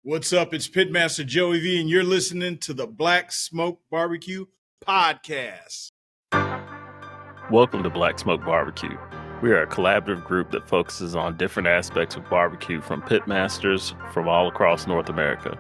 What's up? It's Pitmaster Joey V, and you're listening to the Black Smoke Barbecue Podcast. Welcome to Black Smoke Barbecue. We are a collaborative group that focuses on different aspects of barbecue from pitmasters from all across North America.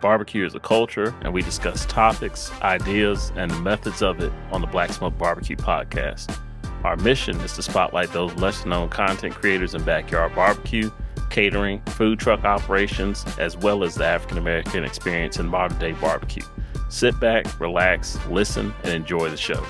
Barbecue is a culture, and we discuss topics, ideas, and the methods of it on the Black Smoke Barbecue Podcast. Our mission is to spotlight those lesser-known content creators in backyard barbecue, catering, food truck operations, as well as the African-American experience in modern-day barbecue. Sit back, relax, listen, and enjoy the show.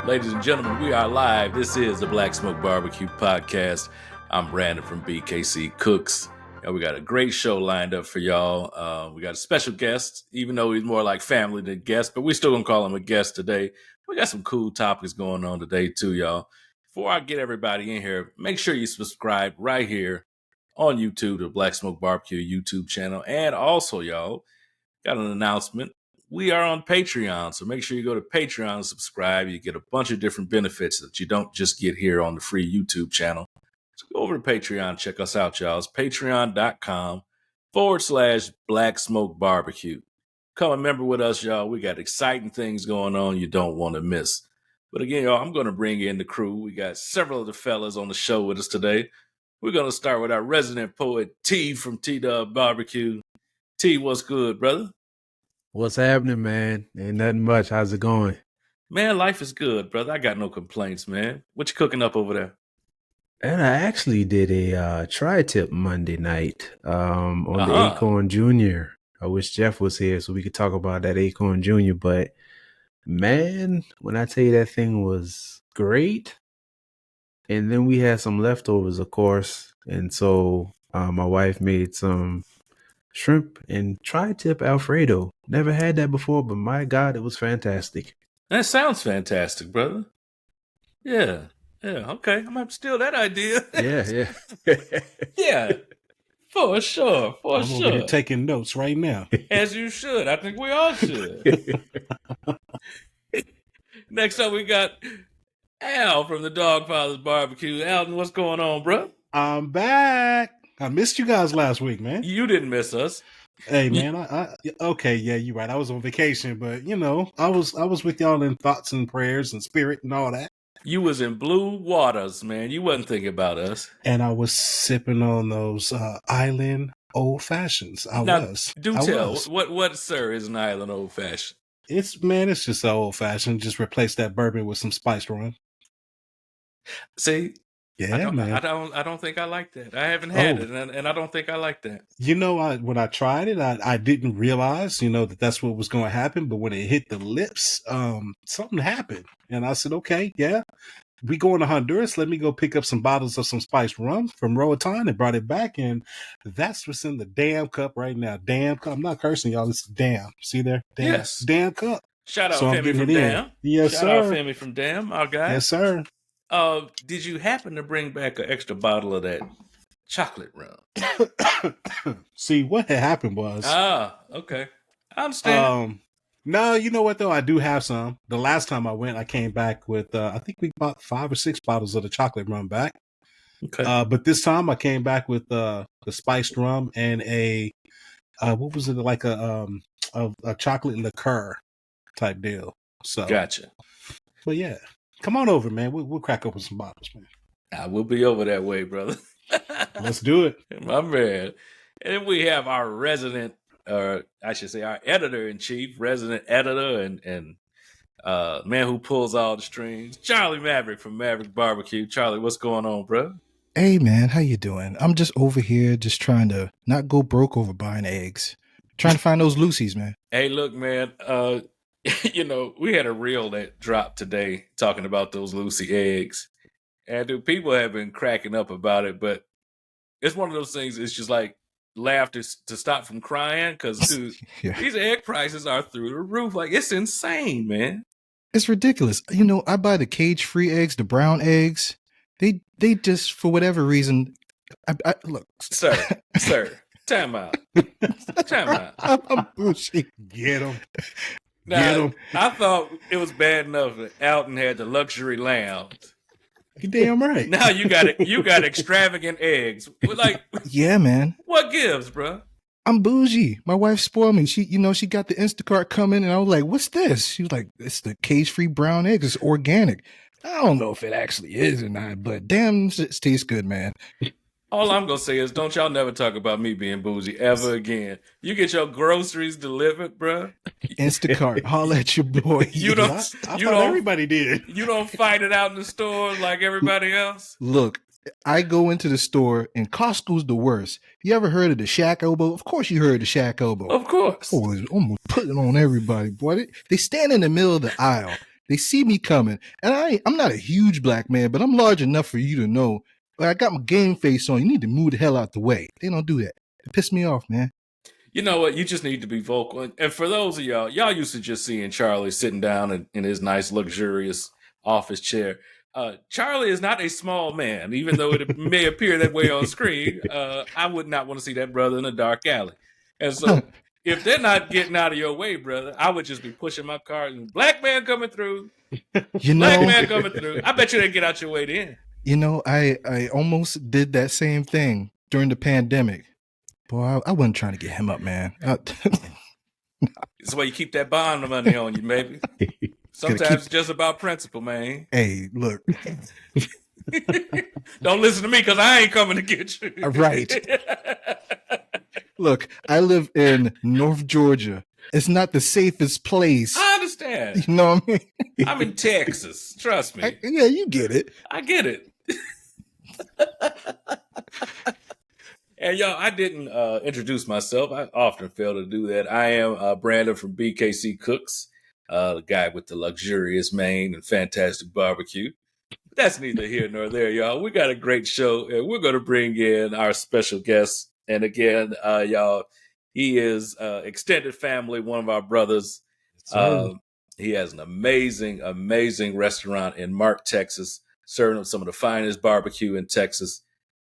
Ladies and gentlemen, we are live. This is the Black Smoke Barbecue Podcast. I'm Brandon from BKC Cooks. And we got a great show lined up for y'all. We got a special guest, even though he's more like family than guest, but we still gonna call him a guest today. We got some cool topics going on today too, y'all. Before I get everybody in here, make sure you subscribe right here on YouTube, the Black Smoke Barbecue YouTube channel. And also, y'all, got an announcement. We are on Patreon, so make sure you go to Patreon and subscribe. You get a bunch of different benefits that you don't just get here on the free YouTube channel. So go over to Patreon, check us out, y'all. It's patreon.com/Black Smoke Barbecue. Come and member with us, y'all. We got exciting things going on you don't want to miss. But again, y'all, I'm going to bring in the crew. We got several of the fellas on the show with us today. We're going to start with our resident poet, T from T-Dub Barbecue. T, what's good, brother? What's happening, man? Ain't nothing much. How's it going? Man, life is good, brother. I got no complaints, man. What you cooking up over there? And I actually did a tri-tip Monday night on the Acorn Junior. I wish Jeff was here so we could talk about that Acorn Junior. But man, when I tell you that thing was great, and then we had some leftovers, of course. And so my wife made some shrimp and tri-tip Alfredo. Never had that before, but my God, it was fantastic. That sounds fantastic, brother. Yeah, okay. I might steal that idea. Yeah. Yeah, for sure. I'm over here taking notes right now. As you should. I think we all should. Next up, we got Al from the Dogfather's Barbecue. Alton, what's going on, bro? I'm back. I missed you guys last week, man. You didn't miss us. Hey, man. Okay, yeah, you're right. I was on vacation, but I was with y'all in thoughts and prayers and spirit and all that. You was in blue waters, man. You wasn't thinking about us. And I was sipping on those island old fashions. What, sir, is an island old fashioned? It's just an old fashioned. Just replace that bourbon with some spiced rum. See? Yeah, man. I don't think I like that. I haven't had it, and I don't think I like that. When I tried it, I didn't realize, that's what was going to happen. But when it hit the lips, something happened. And I said, okay, yeah, we going to Honduras. Let me go pick up some bottles of some spiced rum from Roatan and brought it back. And that's what's in the damn cup right now. Damn cup. I'm not cursing, y'all. It's damn. See there? Damn. Yes. Damn cup. Shout out Femi from Damn. Yes, Shout sir. out Femi from Damn, our guy. Yes, sir. Did you happen to bring back an extra bottle of that chocolate rum? See, what had happened was... okay. I understand. No, you know what, though? I do have some. The last time I went, I came back with, I think we bought 5 or 6 bottles of the chocolate rum back. Okay. But this time I came back with the spiced rum and what was it, like a chocolate liqueur type deal. So Gotcha. But yeah. Come on over, man. We'll crack open some bottles, man. I will be over that way, brother. Let's do it. My man. And we have our resident, our editor-in-chief, resident editor and man who pulls all the strings, Charlie Maverick from Maverick Barbecue. Charlie, what's going on, bro? Hey, man. How you doing? I'm just over here just trying to not go broke over buying eggs. Trying to find those Lucy's, man. Hey, look, man. We had a reel that dropped today talking about those Lucy eggs. And dude, people have been cracking up about it, but it's one of those things, it's just like laugh to stop from crying because, dude, These egg prices are through the roof. Like, it's insane, man. It's ridiculous. I buy the cage-free eggs, the brown eggs. They just, for whatever reason, I look. Sir, time out. I'm bullshit. Get them. Now, I thought it was bad enough that Alton had the luxury lounge. You damn right. Now you got it. You got extravagant eggs. Like, Yeah, man. what gives, bro? I'm bougie. My wife spoiled me. She got the Instacart coming, and I was like, "What's this?" She was like, "It's the cage-free brown eggs. It's organic." I don't know if it actually is or not, but damn, it tastes good, man. All I'm gonna say is, don't y'all never talk about me being bougie ever again. You get your groceries delivered, bro. Instacart, holla at your boy. You don't. I you thought don't. everybody did. You don't fight it out in the store like everybody else. Look, I go into the store, and Costco's the worst. You ever heard of the Shack Elbow? Of course you heard of the Shack Elbow. Of course. Oh, I'm gonna put it on everybody, boy. They stand in the middle of the aisle. They see me coming, and I'm not a huge black man, but I'm large enough for you to know. I got my game face on. You need to move the hell out the way. They don't do that. It pissed me off, man. You know what? You just need to be vocal. And for those of y'all used to just seeing Charlie sitting down in his nice, luxurious office chair. Charlie is not a small man, even though it may appear that way on screen. I would not want to see that brother in a dark alley. And so if they're not getting out of your way, brother, I would just be pushing my cart and black man coming through. Black man coming through. I bet you they get out your way then. You know, I almost did that same thing during the pandemic. Boy, I wasn't trying to get him up, man. It's why you keep that bond money on you, maybe. Sometimes it's just about principle, man. Hey, look. Don't listen to me because I ain't coming to get you. Right. Look, I live in North Georgia. It's not the safest place. I understand. You know what I mean? I'm in Texas. Trust me. Yeah, you get it. I get it. And y'all, I didn't introduce myself. I often fail to do that. I am Brandon from BKC Cooks, the guy with the luxurious mane and fantastic barbecue. But that's neither here nor there, y'all. We got a great show, and we're going to bring in our special guest. And again, y'all, he is extended family, one of our brothers. He has an amazing, amazing restaurant in Mark, Texas, serving some of the finest barbecue in Texas.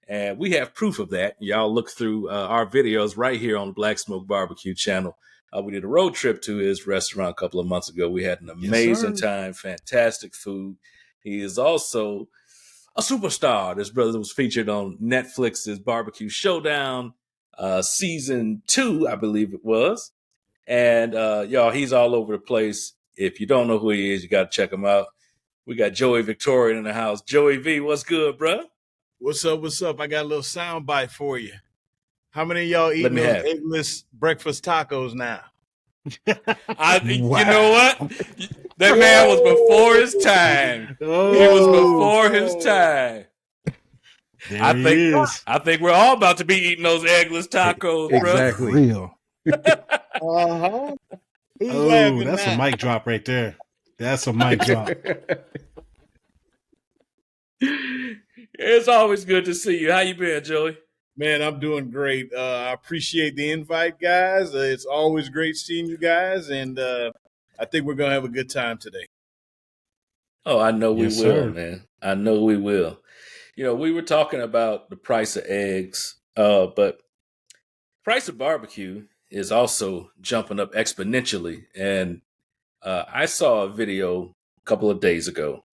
And we have proof of that. Y'all look through our videos right here on the Black Smoke Barbecue channel. We did a road trip to his restaurant a couple of months ago. We had an amazing time, fantastic food. He is also a superstar. This brother was featured on Netflix's Barbecue Showdown, season 2, I believe it was. And y'all, he's all over the place. If you don't know who he is, you got to check him out. We got Joey Victorian in the house. Joey V, what's good, bro? What's up? What's up? I got a little sound bite for you. How many of y'all eating those eggless breakfast tacos now? Wow. You know what? That man was before his time. Oh. He was before his time. I think we're all about to be eating those eggless tacos, bro. Exactly. Real. Oh, that's a mic drop right there. That's a mic drop. It's always good to see you. How you been, Joey? Man, I'm doing great. I appreciate the invite, guys. It's always great seeing you guys, and I think we're going to have a good time today. Oh, I know we will, man. I know we will. You know, we were talking about the price of eggs, but price of barbecue is also jumping up exponentially. And I saw a video a couple of days ago.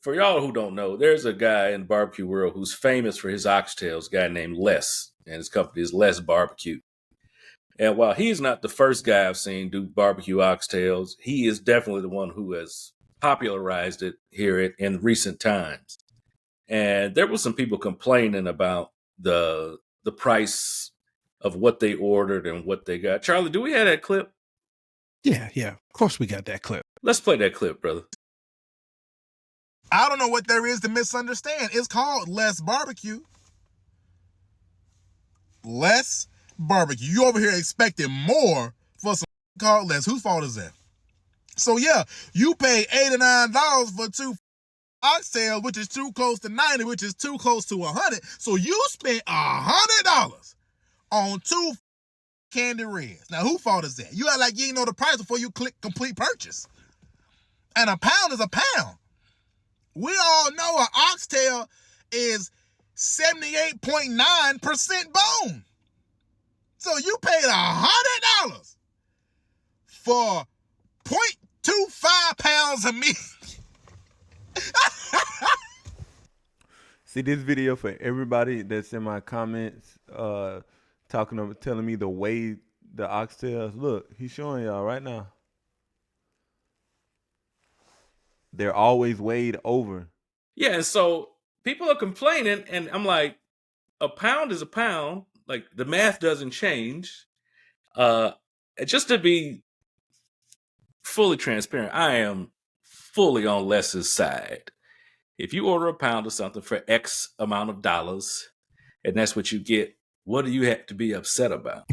For y'all who don't know, there's a guy in the barbecue world who's famous for his oxtails, a guy named Les, and his company is Les Barbecue. And while he's not the first guy I've seen do barbecue oxtails, he is definitely the one who has popularized it here in recent times. And there were some people complaining about the price of what they ordered and what they got. Charlie, do we have that clip? Yeah. Of course we got that clip. Let's play that clip, brother. I don't know what there is to misunderstand. It's called Les Barbecue. Les Barbecue. You over here expecting more for some called Les. Whose fault is that? So yeah, you pay $8 or $9 for 2 oxtails, which is too close to 90, which is too close to 100. So you spent $100 on 2 candy reds. Now, whose fault is that? You act like you ain't know the price before you click complete purchase. And a pound is a pound. We all know an oxtail is 78.9% bone. So you paid $100 for 0.25 pounds of meat. See this video for everybody that's in my comments, telling me the way the oxtails look. He's showing y'all right now. They're always weighed over. Yeah, and so people are complaining, and I'm like, a pound is a pound. Like, the math doesn't change. Just to be fully transparent, I am fully on Les's side. If you order a pound of something for X amount of dollars, and that's what you get, what do you have to be upset about?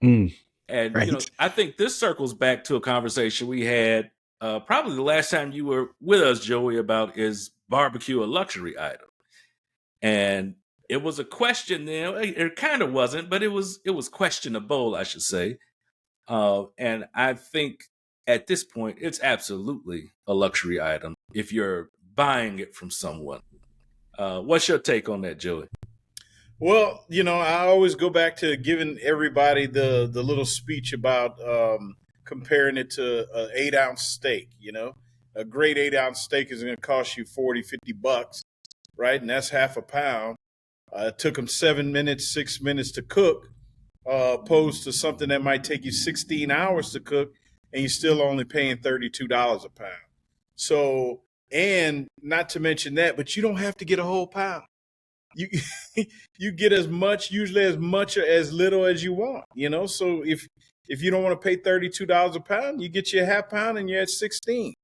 And right. I think this circles back to a conversation we had probably the last time you were with us, Joey, about is barbecue a luxury item? And it was a question then. It kind of wasn't, but it was questionable, I should say. And I think at this point, it's absolutely a luxury item if you're buying it from someone. What's your take on that, Joey? Well, I always go back to giving everybody the little speech about comparing it to an 8-ounce steak. A great 8-ounce steak is going to cost you $40-$50, right? And that's half a pound. It took them 7 minutes, 6 minutes to cook, opposed to something that might take you 16 hours to cook, and you're still only paying $32 a pound. So, and not to mention that, but you don't have to get a whole pound. You get usually as much or as little as you want, So if you don't want to pay $32 a pound, you get you a half pound and you're at 16.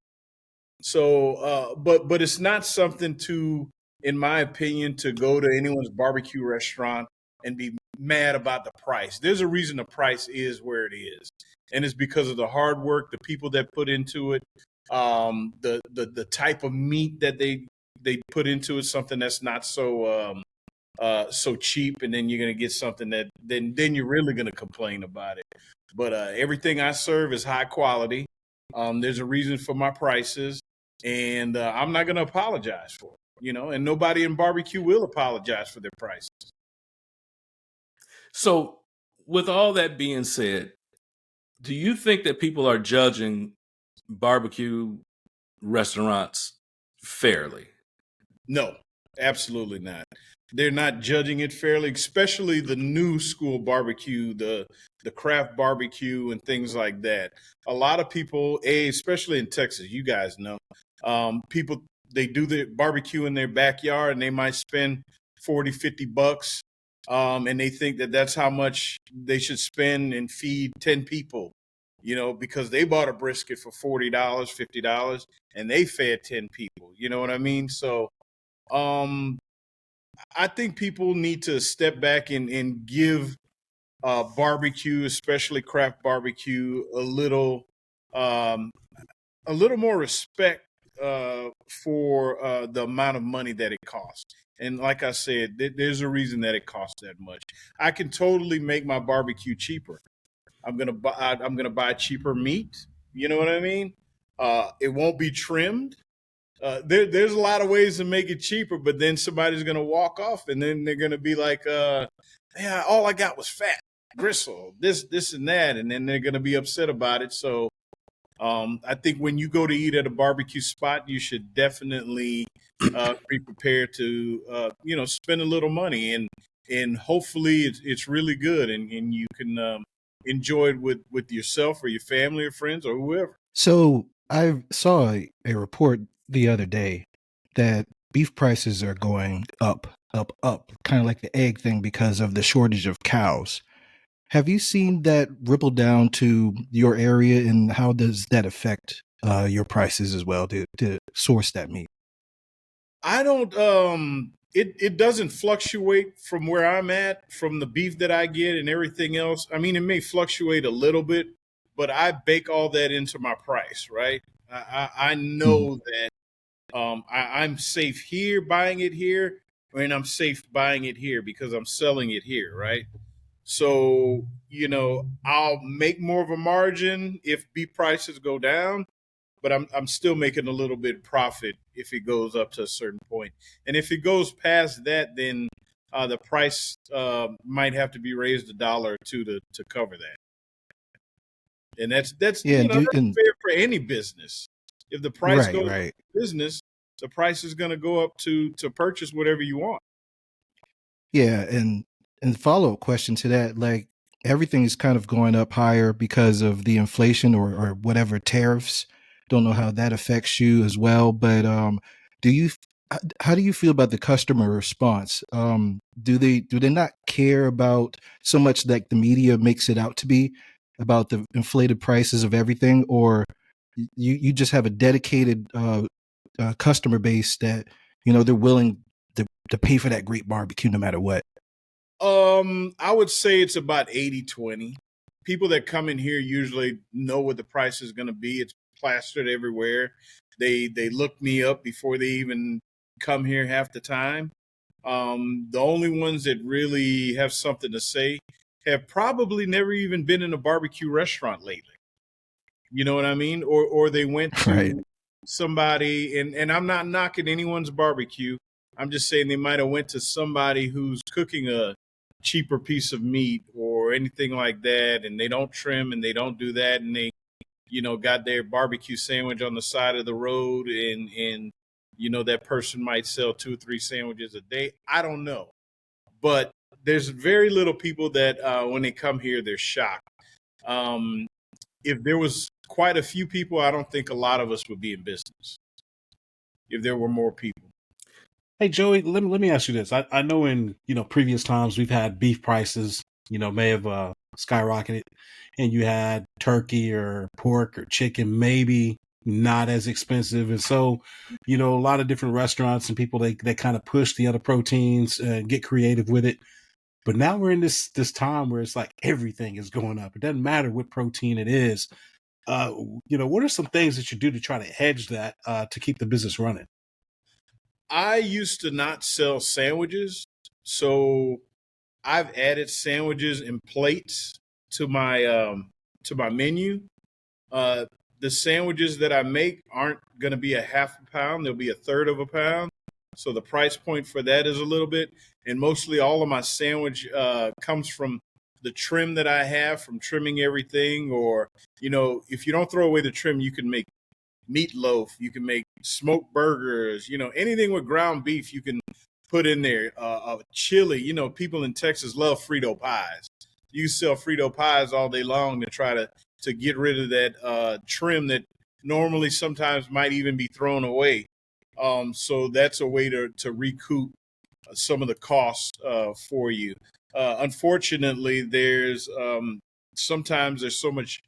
So, but it's not something to, in my opinion, to go to anyone's barbecue restaurant and be mad about the price. There's a reason the price is where it is, and it's because of the hard work, the people that put into it, the type of meat that they put into it, something that's not so cheap, and then you're gonna get something that then you're really gonna complain about it. But everything I serve is high quality. There's a reason for my prices, and I'm not gonna apologize for it. And nobody in barbecue will apologize for their prices. So, with all that being said, do you think that people are judging barbecue restaurants fairly? No, absolutely not. They're not judging it fairly, especially the new school barbecue, the craft barbecue and things like that. A lot of people, especially in Texas, you guys know, people, they do the barbecue in their backyard and they might spend $40-$50, and they think that that's how much they should spend and feed 10 people, because they bought a brisket for $40, $50, and they fed 10 people. You know what I mean? So I think people need to step back and give barbecue, especially craft barbecue, a little more respect for the amount of money that it costs. And like I said, there's a reason that it costs that much. I can totally make my barbecue cheaper. I'm gonna buy cheaper meat. You know what I mean? It won't be trimmed. There's a lot of ways to make it cheaper, but then somebody's going to walk off and then they're going to be like, yeah, all I got was fat, gristle, this and that. And then they're going to be upset about it. So I think when you go to eat at a barbecue spot, you should definitely be prepared to, spend a little money and hopefully it's really good and you can enjoy it with yourself or your family or friends or whoever. So I saw a report the other day that beef prices are going up, kind of like the egg thing because of the shortage of cows. Have you seen that ripple down to your area, and how does that affect your prices as well to source that meat? I don't. It doesn't fluctuate from where I'm at, from the beef that I get and everything else. I mean, it may fluctuate a little bit, but I bake all that into my price, right? I know that I'm safe here buying it here, and I'm safe buying it here because I'm selling it here, right? So, I'll make more of a margin if beef prices go down, but I'm still making a little bit profit if it goes up to a certain point. And if it goes past that, then the price might have to be raised $1 or $2 to cover that. And that's Yeah, that's fair for any business. If the price goes up in business, the price is going to go up to purchase whatever you want. Yeah, and follow-up question to that, like everything is kind of going up higher because of the inflation or whatever tariffs. Don't know how that affects you as well, but do you how do you feel about the customer response? Do they not care about so much like the media makes it out to be about the inflated prices of everything, or you just have a dedicated customer base that they're willing to pay for that great barbecue no matter what? I would say it's about 80-20. People that come in here usually know what the price is going to be. It's plastered everywhere. They look me up before they even come here half the time. The only ones that really have something to say have probably never even been in a barbecue restaurant lately. You know what I mean? Or they went to Right. somebody, and I'm not knocking anyone's barbecue. I'm just saying they might have went to somebody who's cooking a cheaper piece of meat or anything like that, and they don't trim and they don't do that, and they, got their barbecue sandwich on the side of the road, and that person might sell 2 or 3 sandwiches a day. I don't know, but there's very little people that when they come here they're shocked. If there was quite a few people, I don't think a lot of us would be in business if there were more people. Hey Joey, let me ask you this. I know in previous times we've had beef prices may have skyrocketed, and you had turkey or pork or chicken maybe not as expensive, and so a lot of different restaurants and people they kind of push the other proteins and get creative with it. But now we're in this time where it's like everything is going up. It doesn't matter what protein it is. What are some things that you do to try to hedge that to keep the business running? I used to not sell sandwiches, so I've added sandwiches and plates to my menu. Uh, the sandwiches that I make aren't going to be a half a pound; they'll be a third of a pound. So the price point for that is a little bit, and mostly all of my sandwich comes from the trim that I have from trimming everything. Or if you don't throw away the trim, you can make meatloaf, you can make smoked burgers, anything with ground beef you can put in there. Chili, people in Texas love Frito pies. You sell Frito pies all day long to try to get rid of that trim that normally sometimes might even be thrown away. So that's a way to recoup some of the costs for you. Unfortunately, there's sometimes there's so much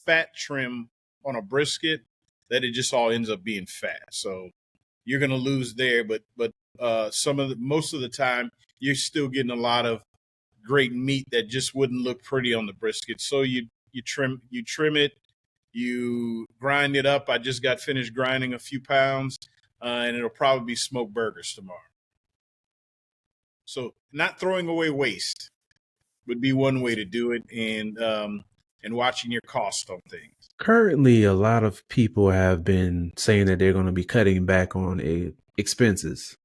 fat trim on a brisket that it just all ends up being fat. So you're going to lose there, but most of the time you're still getting a lot of great meat that just wouldn't look pretty on the brisket. So you trim it, you grind it up. I just got finished grinding a few pounds, and it'll probably be smoked burgers tomorrow. So not throwing away waste would be one way to do it, and watching your cost on things. Currently, a lot of people have been saying that they're going to be cutting back on expenses.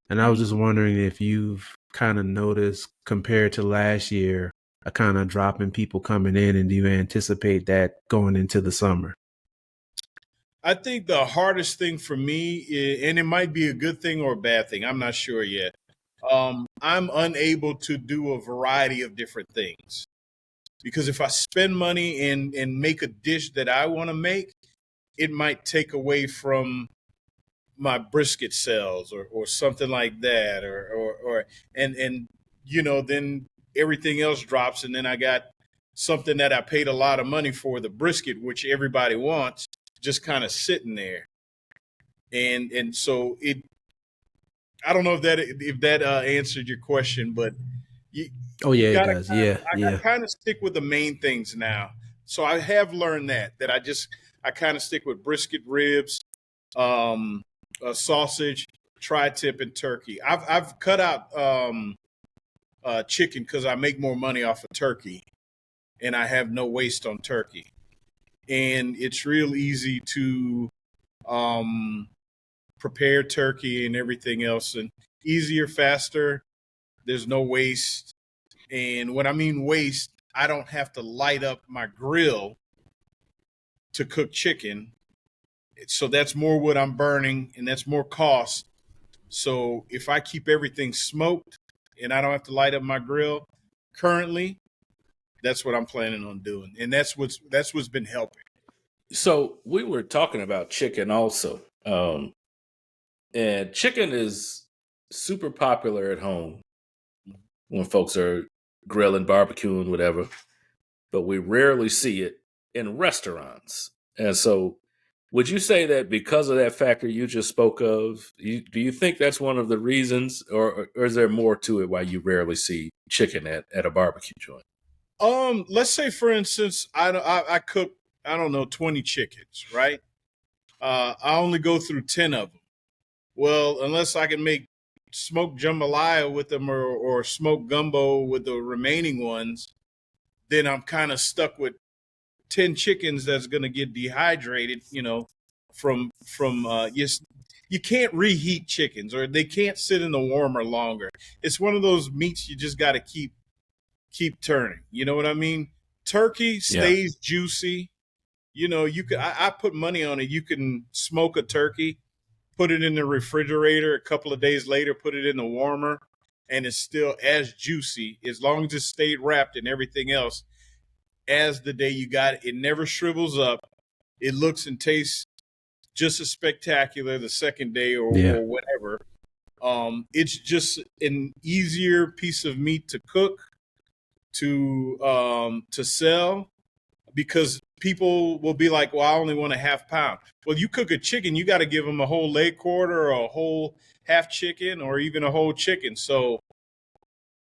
And I was just wondering if you've kind of noticed, compared to last year, a kind of drop in people coming in, and do you anticipate that going into the summer? I think the hardest thing for me is, and it might be a good thing or a bad thing, I'm not sure yet. I'm unable to do a variety of different things. Because if I spend money and make a dish that I want to make, it might take away from my brisket sales or something like that, or and then everything else drops, and then I got something that I paid a lot of money for, the brisket, which everybody wants, just kind of sitting there, and so I don't know if that answered your question, but you, Oh you yeah, it gotta does. Yeah, I yeah. kind of stick with the main things now. So I have learned that I kind of stick with brisket, ribs, sausage, tri-tip, and turkey. I've cut out chicken because I make more money off of turkey, and I have no waste on turkey, and it's real easy to um, prepare turkey and everything else, and easier, faster. There's no waste. And when I mean waste, I don't have to light up my grill to cook chicken. So that's more wood I'm burning, and that's more cost. So if I keep everything smoked and I don't have to light up my grill, currently, that's what I'm planning on doing, and that's what's been helping. So we were talking about chicken also, and chicken is super popular at home when folks are grilling, barbecuing, whatever. But we rarely see it in restaurants. And so, would you say that because of that factor you just spoke of, do you think that's one of the reasons, or is there more to it why you rarely see chicken at a barbecue joint? Let's say for instance, I cook, I don't know, 20 chickens, right? I only go through 10 of them. Well, unless I can make smoked jambalaya with them, or smoked gumbo with the remaining ones, then I'm kind of stuck with 10 chickens that's going to get dehydrated, from yes, you can't reheat chickens, or they can't sit in the warmer longer. It's one of those meats you just got to keep turning. You know what I mean? Turkey Yeah. stays juicy. You can, I put money on it. You can smoke a turkey, put it in the refrigerator, a couple of days later, put it in the warmer, and it's still as juicy as long as it stayed wrapped and everything else as the day you got it. It never shrivels up. It looks and tastes just as spectacular the second day, or whatever. It's just an easier piece of meat to cook, to sell, because people will be like, well, I only want a half pound. Well, you cook a chicken, you got to give them a whole leg quarter, or a whole half chicken, or even a whole chicken. So,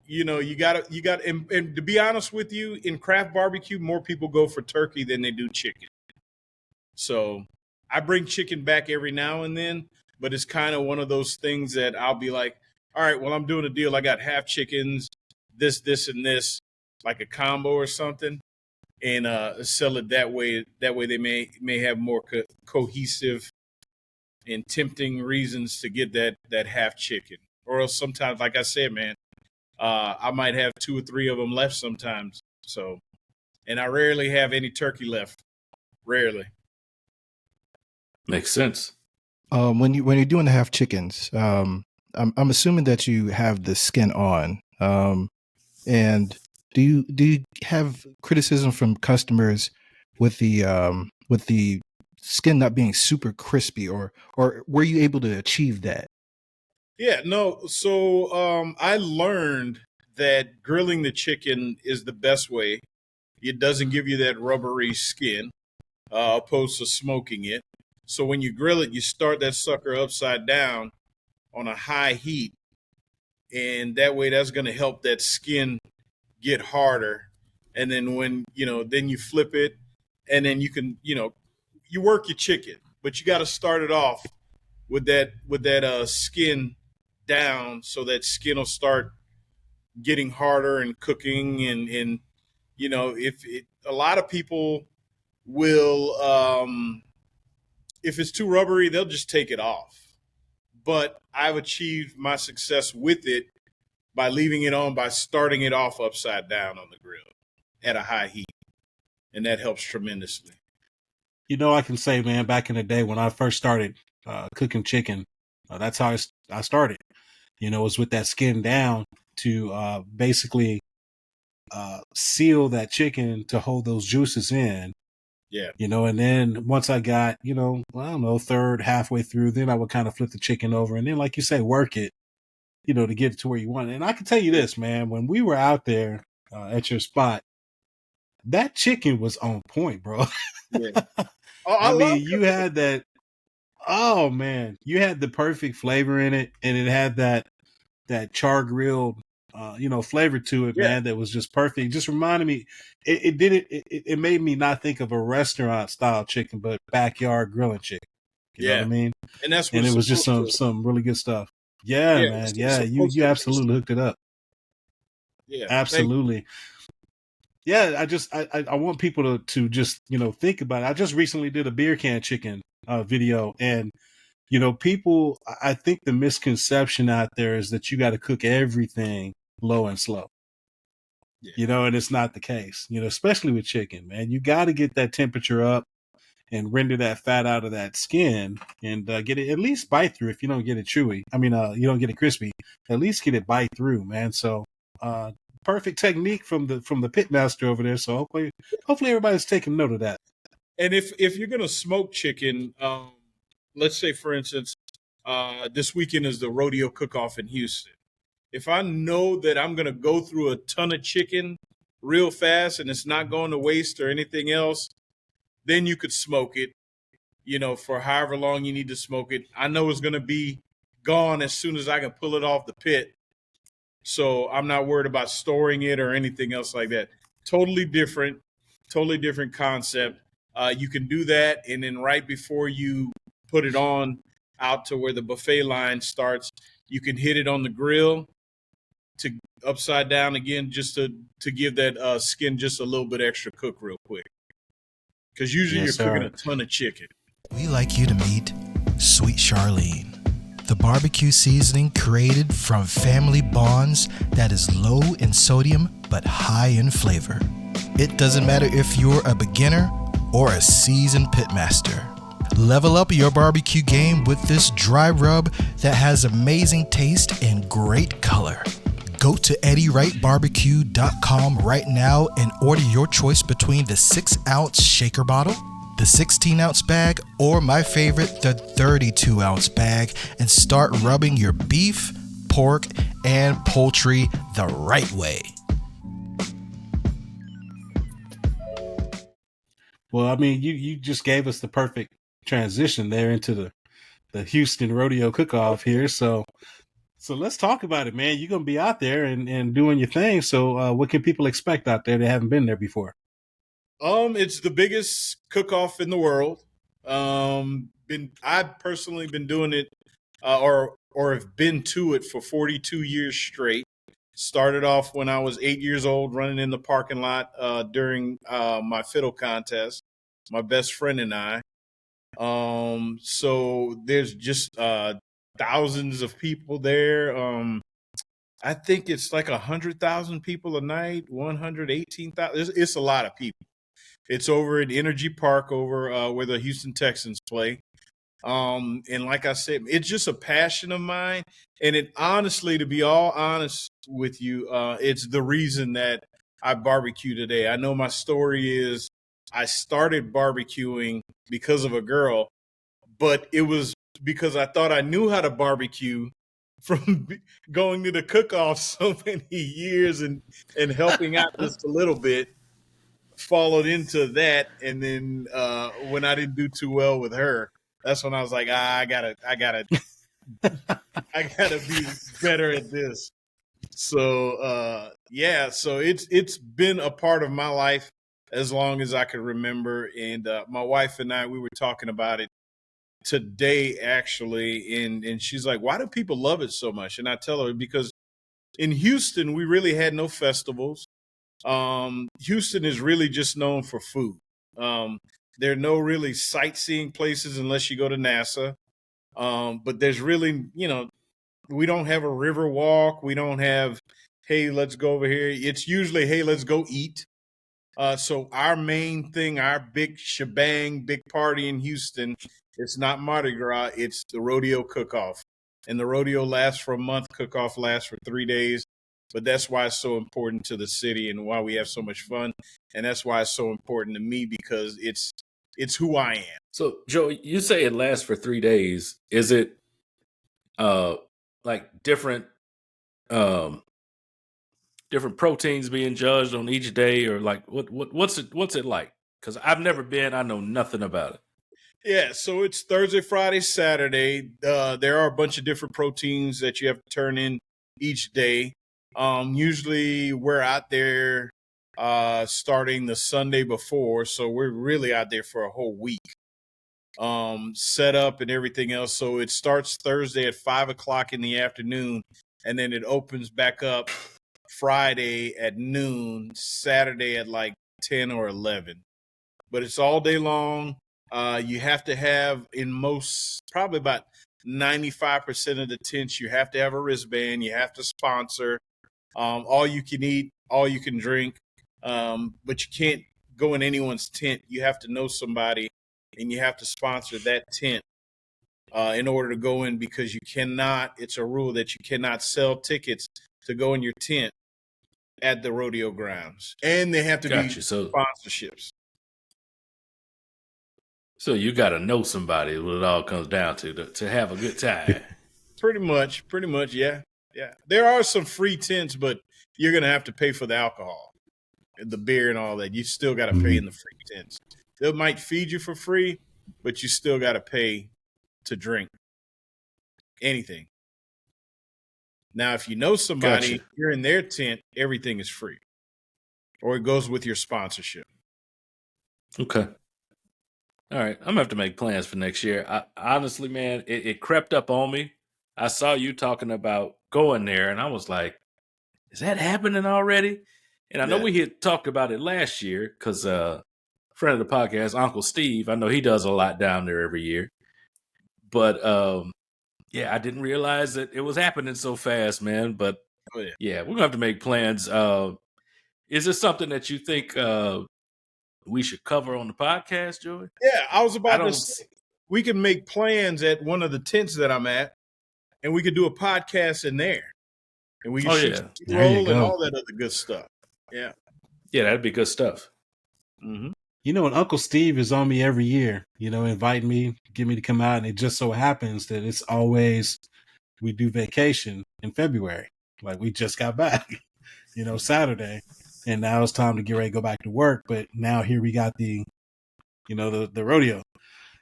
you got, and to be honest with you, in craft barbecue, more people go for turkey than they do chicken. So I bring chicken back every now and then, but it's kind of one of those things that I'll be like, all right, well, I'm doing a deal. I got half chickens, this, and this, like a combo or something, and sell it that way. That way, they may have more cohesive and tempting reasons to get that half chicken. Or else sometimes, like I said, man, I might have 2 or 3 of them left sometimes. So, and I rarely have any turkey left. Rarely. Makes sense. When you're doing the half chickens, I'm assuming that you have the skin on. And do you have criticism from customers with the skin not being super crispy, or were you able to achieve that? Yeah, no. So I learned that grilling the chicken is the best way. It doesn't give you that rubbery skin, opposed to smoking it. So when you grill it, you start that sucker upside down on a high heat, and that way that's going to help that skin get harder. And then then you flip it, and then you work your chicken, but you got to start it off with that skin down, so that skin will start getting harder and cooking. And if a lot of people will, if it's too rubbery, they'll just take it off. But I've achieved my success with it by leaving it on, by starting it off upside down on the grill at a high heat, and that helps tremendously. I can say, man, back in the day when I first started cooking chicken, that's how I started. It was with that skin down to basically seal that chicken to hold those juices in. Yeah. And then once I got, I don't know, third, halfway through, then I would kind of flip the chicken over, and then, like you say, work it, to get it to where you want it. And I can tell you this, man, when we were out there at your spot, that chicken was on point, bro. Yeah. Oh, I love mean, you had that. Oh man, you had the perfect flavor in it, and it had that char grilled, flavor to it, Yeah. man. That was just perfect. It just reminded me. It did it. It made me not think of a restaurant style chicken, but backyard grilling chicken. You know what I mean? And that's what And it it's was just supposed to. some really good stuff. Yeah, Yeah, man. it's Yeah, supposed you to taste. absolutely hooked it up. Yeah. Thank you. Absolutely. Yeah, I want people to just think about it. I just recently did a beer can chicken video, and people, I think the misconception out there is that you got to cook everything low and slow. Yeah. And it's not the case. Especially with chicken, man. You got to get that temperature up, and render that fat out of that skin and get it at least bite through. If you don't get it chewy, you don't get it crispy, at least get it bite through, man. So perfect technique from the pit master over there. So hopefully everybody's taking note of that. And if you're gonna smoke chicken, let's say for instance, this weekend is the Rodeo Cookoff in Houston. If I know that I'm gonna go through a ton of chicken real fast and it's not going to waste or anything else, then you could smoke it, for however long you need to smoke it. I know it's gonna be gone as soon as I can pull it off the pit. So I'm not worried about storing it or anything else like that. Totally different concept. You can do that, and then right before you put it on out to where the buffet line starts, you can hit it on the grill to upside down again, just to give that skin just a little bit extra cook real quick. Because usually you're cooking a ton of chicken. We like you to meet Sweet Charlene, the barbecue seasoning created from family bonds that is low in sodium but high in flavor. It doesn't matter if you're a beginner or a seasoned pitmaster. Level up your barbecue game with this dry rub that has amazing taste and great color. Go to EddieWrightBarbecue.com right now and order your choice between the 6-ounce shaker bottle, the 16-ounce bag, or my favorite, the 32-ounce bag, and start rubbing your beef, pork, and poultry the right way. Well, I mean, you just gave us the perfect transition there into the Houston Rodeo Cookoff here. So let's talk about it, man. You're going to be out there and doing your thing. So what can people expect out there that haven't been there before? It's the biggest cook-off in the world. I've personally been doing it or have been to it for 42 years straight. Started off when I was 8 years old, running in the parking lot during my fiddle contest, my best friend and I. So there's just thousands of people there. I think it's like 100,000 people a night, 118,000. It's a lot of people. It's over at Energy Park over where the Houston Texans play. And like I said, it's just a passion of mine. And it honestly, to be all honest with you, it's the reason that I barbecue today. I know my story is I started barbecuing because of a girl, but it was because I thought I knew how to barbecue from going to the cook-off so many years and helping out just a little bit. Followed into that, and then when I didn't do too well with her, that's when I was like, I gotta be better at this. So so it's been a part of my life as long as I can remember. And my wife and I, we were talking about it today actually, and she's like, why do people love it so much? And I tell her, because in Houston we really had no festivals. Houston is really just known for food. There are no really sightseeing places unless you go to NASA. But there's really, we don't have a river walk. We don't have, hey, let's go over here. It's usually, hey, let's go eat. So our main thing, our big shebang, big party in Houston, it's not Mardi Gras, it's the Rodeo Cookoff. And the rodeo lasts for a month, Cookoff lasts for 3 days. But that's why it's so important to the city and why we have so much fun. And that's why it's so important to me, because it's who I am. So, Joe, you say it lasts for 3 days. Is it like different proteins being judged on each day, or like what's it like? Because I've never been. I know nothing about it. Yeah, so it's Thursday, Friday, Saturday. There are a bunch of different proteins that you have to turn in each day. Usually we're out there starting the Sunday before, so we're really out there for a whole week. Set up and everything else. So it starts Thursday at 5:00 in the afternoon, and then it opens back up Friday at noon, Saturday at like 10 or 11. But it's all day long. You have to have, in most, probably about 95% of the tents, you have to have a wristband. You have to sponsor. All you can eat, all you can drink. But you can't go in anyone's tent. You have to know somebody and you have to sponsor that tent in order to go in, because you cannot. It's a rule that you cannot sell tickets to go in your tent at the rodeo grounds, and they have to be sponsorships. So you got to know somebody. What it all comes down to have a good time. Pretty much, yeah. There are some free tents, but you're gonna have to pay for the alcohol, the beer, and all that. You still got to pay in the free tents. They might feed you for free, but you still got to pay to drink anything. Now, if you know somebody, you're in their tent, everything is free, or it goes with your sponsorship. Okay. All right. I'm going to have to make plans for next year. Honestly, man, it crept up on me. I saw you talking about going there, and I was like, is that happening already? And I know we had talked about it last year because a friend of the podcast, Uncle Steve, I know he does a lot down there every year. But, I didn't realize that it was happening so fast, man. But, we're going to have to make plans. Is this something that you think we should cover on the podcast, Joey? Yeah, I was about to say, we can make plans at one of the tents that I'm at, and we could do a podcast in there. And we can roll and all that other good stuff. Yeah. Yeah, that'd be good stuff. Mm-hmm. You know, and Uncle Steve is on me every year, invite me, get me to come out. And it just so happens that it's always, we do vacation in February. Like we just got back, Saturday. And now it's time to get ready to go back to work. But now here we got the rodeo,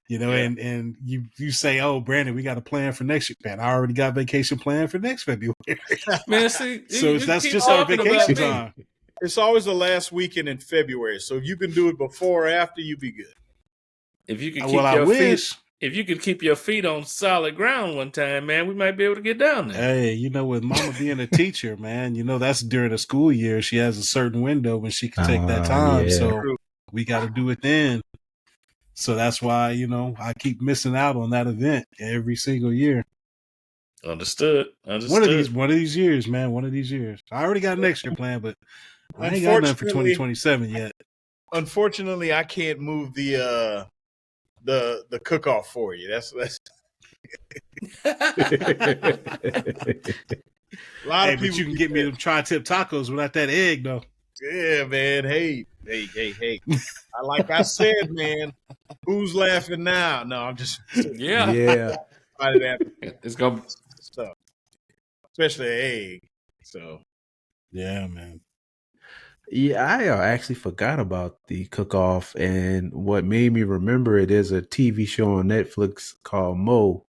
and you say, oh, Brandon, we got a plan for next year. Man, I already got vacation planned for next February. Man, see, so that's just our vacation time. It's always the last weekend in February. So if you can do it before or after, you be good. If you can keep your feet on solid ground one time, man, we might be able to get down there. Hey, with Mama being a teacher, man, that's during the school year. She has a certain window when she can take that time. Yeah. So we got to do it then. So that's why, I keep missing out on that event every single year. Understood. One of these years, man. One of these years. I already got an extra plan, but I ain't got nothing for 2027 yet. Unfortunately, I can't move the Cookoff for you. That's a lot of people. But you can get me them tri-tip tacos without that egg, though. Yeah, man. Hey. Like I said, man, who's laughing now? No, I'm just yeah. It's gonna be stuff, especially an egg. So, yeah, man. Yeah, I actually forgot about the Cookoff, and what made me remember it is a TV show on Netflix called Mo,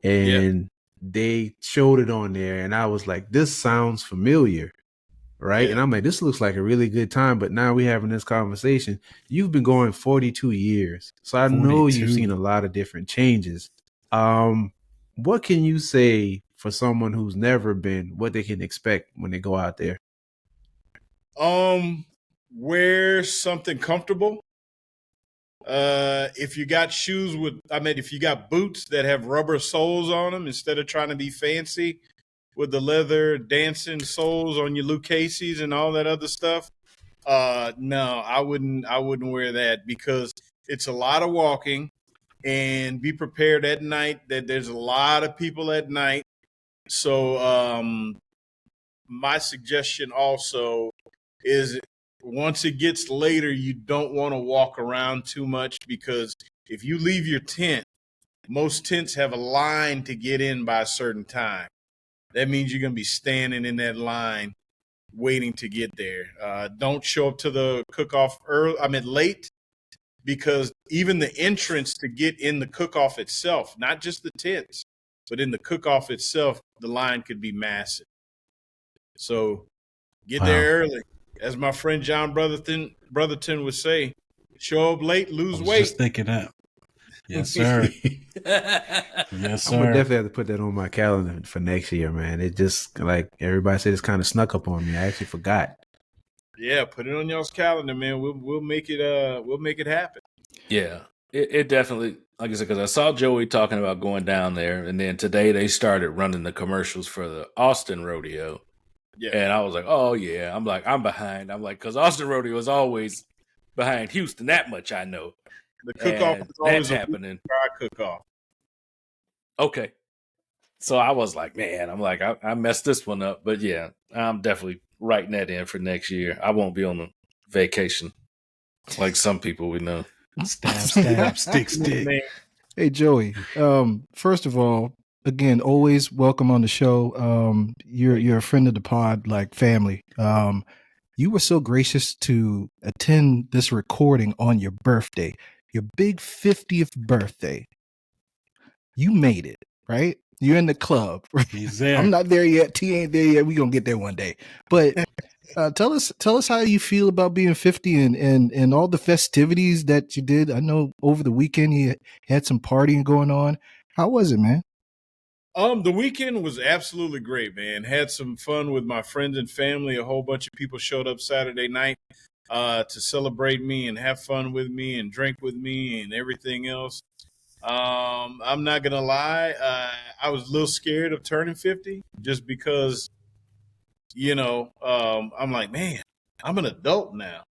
and they showed it on there, and I was like, this sounds familiar, right? Yeah. And I'm like, this looks like a really good time, but now we're having this conversation. You've been going 42 years, so I know you've seen a lot of different changes. What can you say for someone who's never been, what they can expect when they go out there? Wear something comfortable. If you got if you got boots that have rubber soles on them, instead of trying to be fancy with the leather dancing soles on your Lucchese's and all that other stuff, no, I wouldn't wear that, because it's a lot of walking, and be prepared at night that there's a lot of people at night. So, my suggestion also is, once it gets later, you don't want to walk around too much, because if you leave your tent, most tents have a line to get in by a certain time. That means you're going to be standing in that line waiting to get there. Don't show up to the Cookoff late, because even the entrance to get in the Cookoff itself, not just the tents, but in the Cookoff itself, the line could be massive. So get there early. As my friend John Brotherton would say, show up late, lose weight. Just thinking that. Yes, sir. Yes, sir. I'm gonna definitely have to put that on my calendar for next year, man. It just, like everybody said, it's kind of snuck up on me. I actually forgot. Yeah, put it on y'all's calendar, man. We'll make it happen. Yeah, it definitely, like I said, because I saw Joey talking about going down there, and then today they started running the commercials for the Austin Rodeo. Yeah. And I was like, oh, yeah. I'm behind. I'm like, because Austin Rodeo is always behind Houston. That much I know. The cook-off is always that's happening. Cook-off. Okay. So I was like, man, I messed this one up. But yeah, I'm definitely writing that in for next year. I won't be on a vacation like some people we know. Stab, stick. Hey, Joey. First of all, again, always welcome on the show. You're a friend of the pod, like family. You were so gracious to attend this recording on your birthday, your big 50th birthday. You made it, right? You're in the club. He's there. I'm not there yet. T ain't there yet. We're gonna get there one day. But tell us how you feel about being 50 and all the festivities that you did. I know over the weekend you had some partying going on. How was it, man? The weekend was absolutely great, man. Had some fun with my friends and family. A whole bunch of people showed up Saturday night to celebrate me and have fun with me and drink with me and everything else. I'm not gonna lie, I was a little scared of turning 50 just because, I'm like, man, I'm an adult now.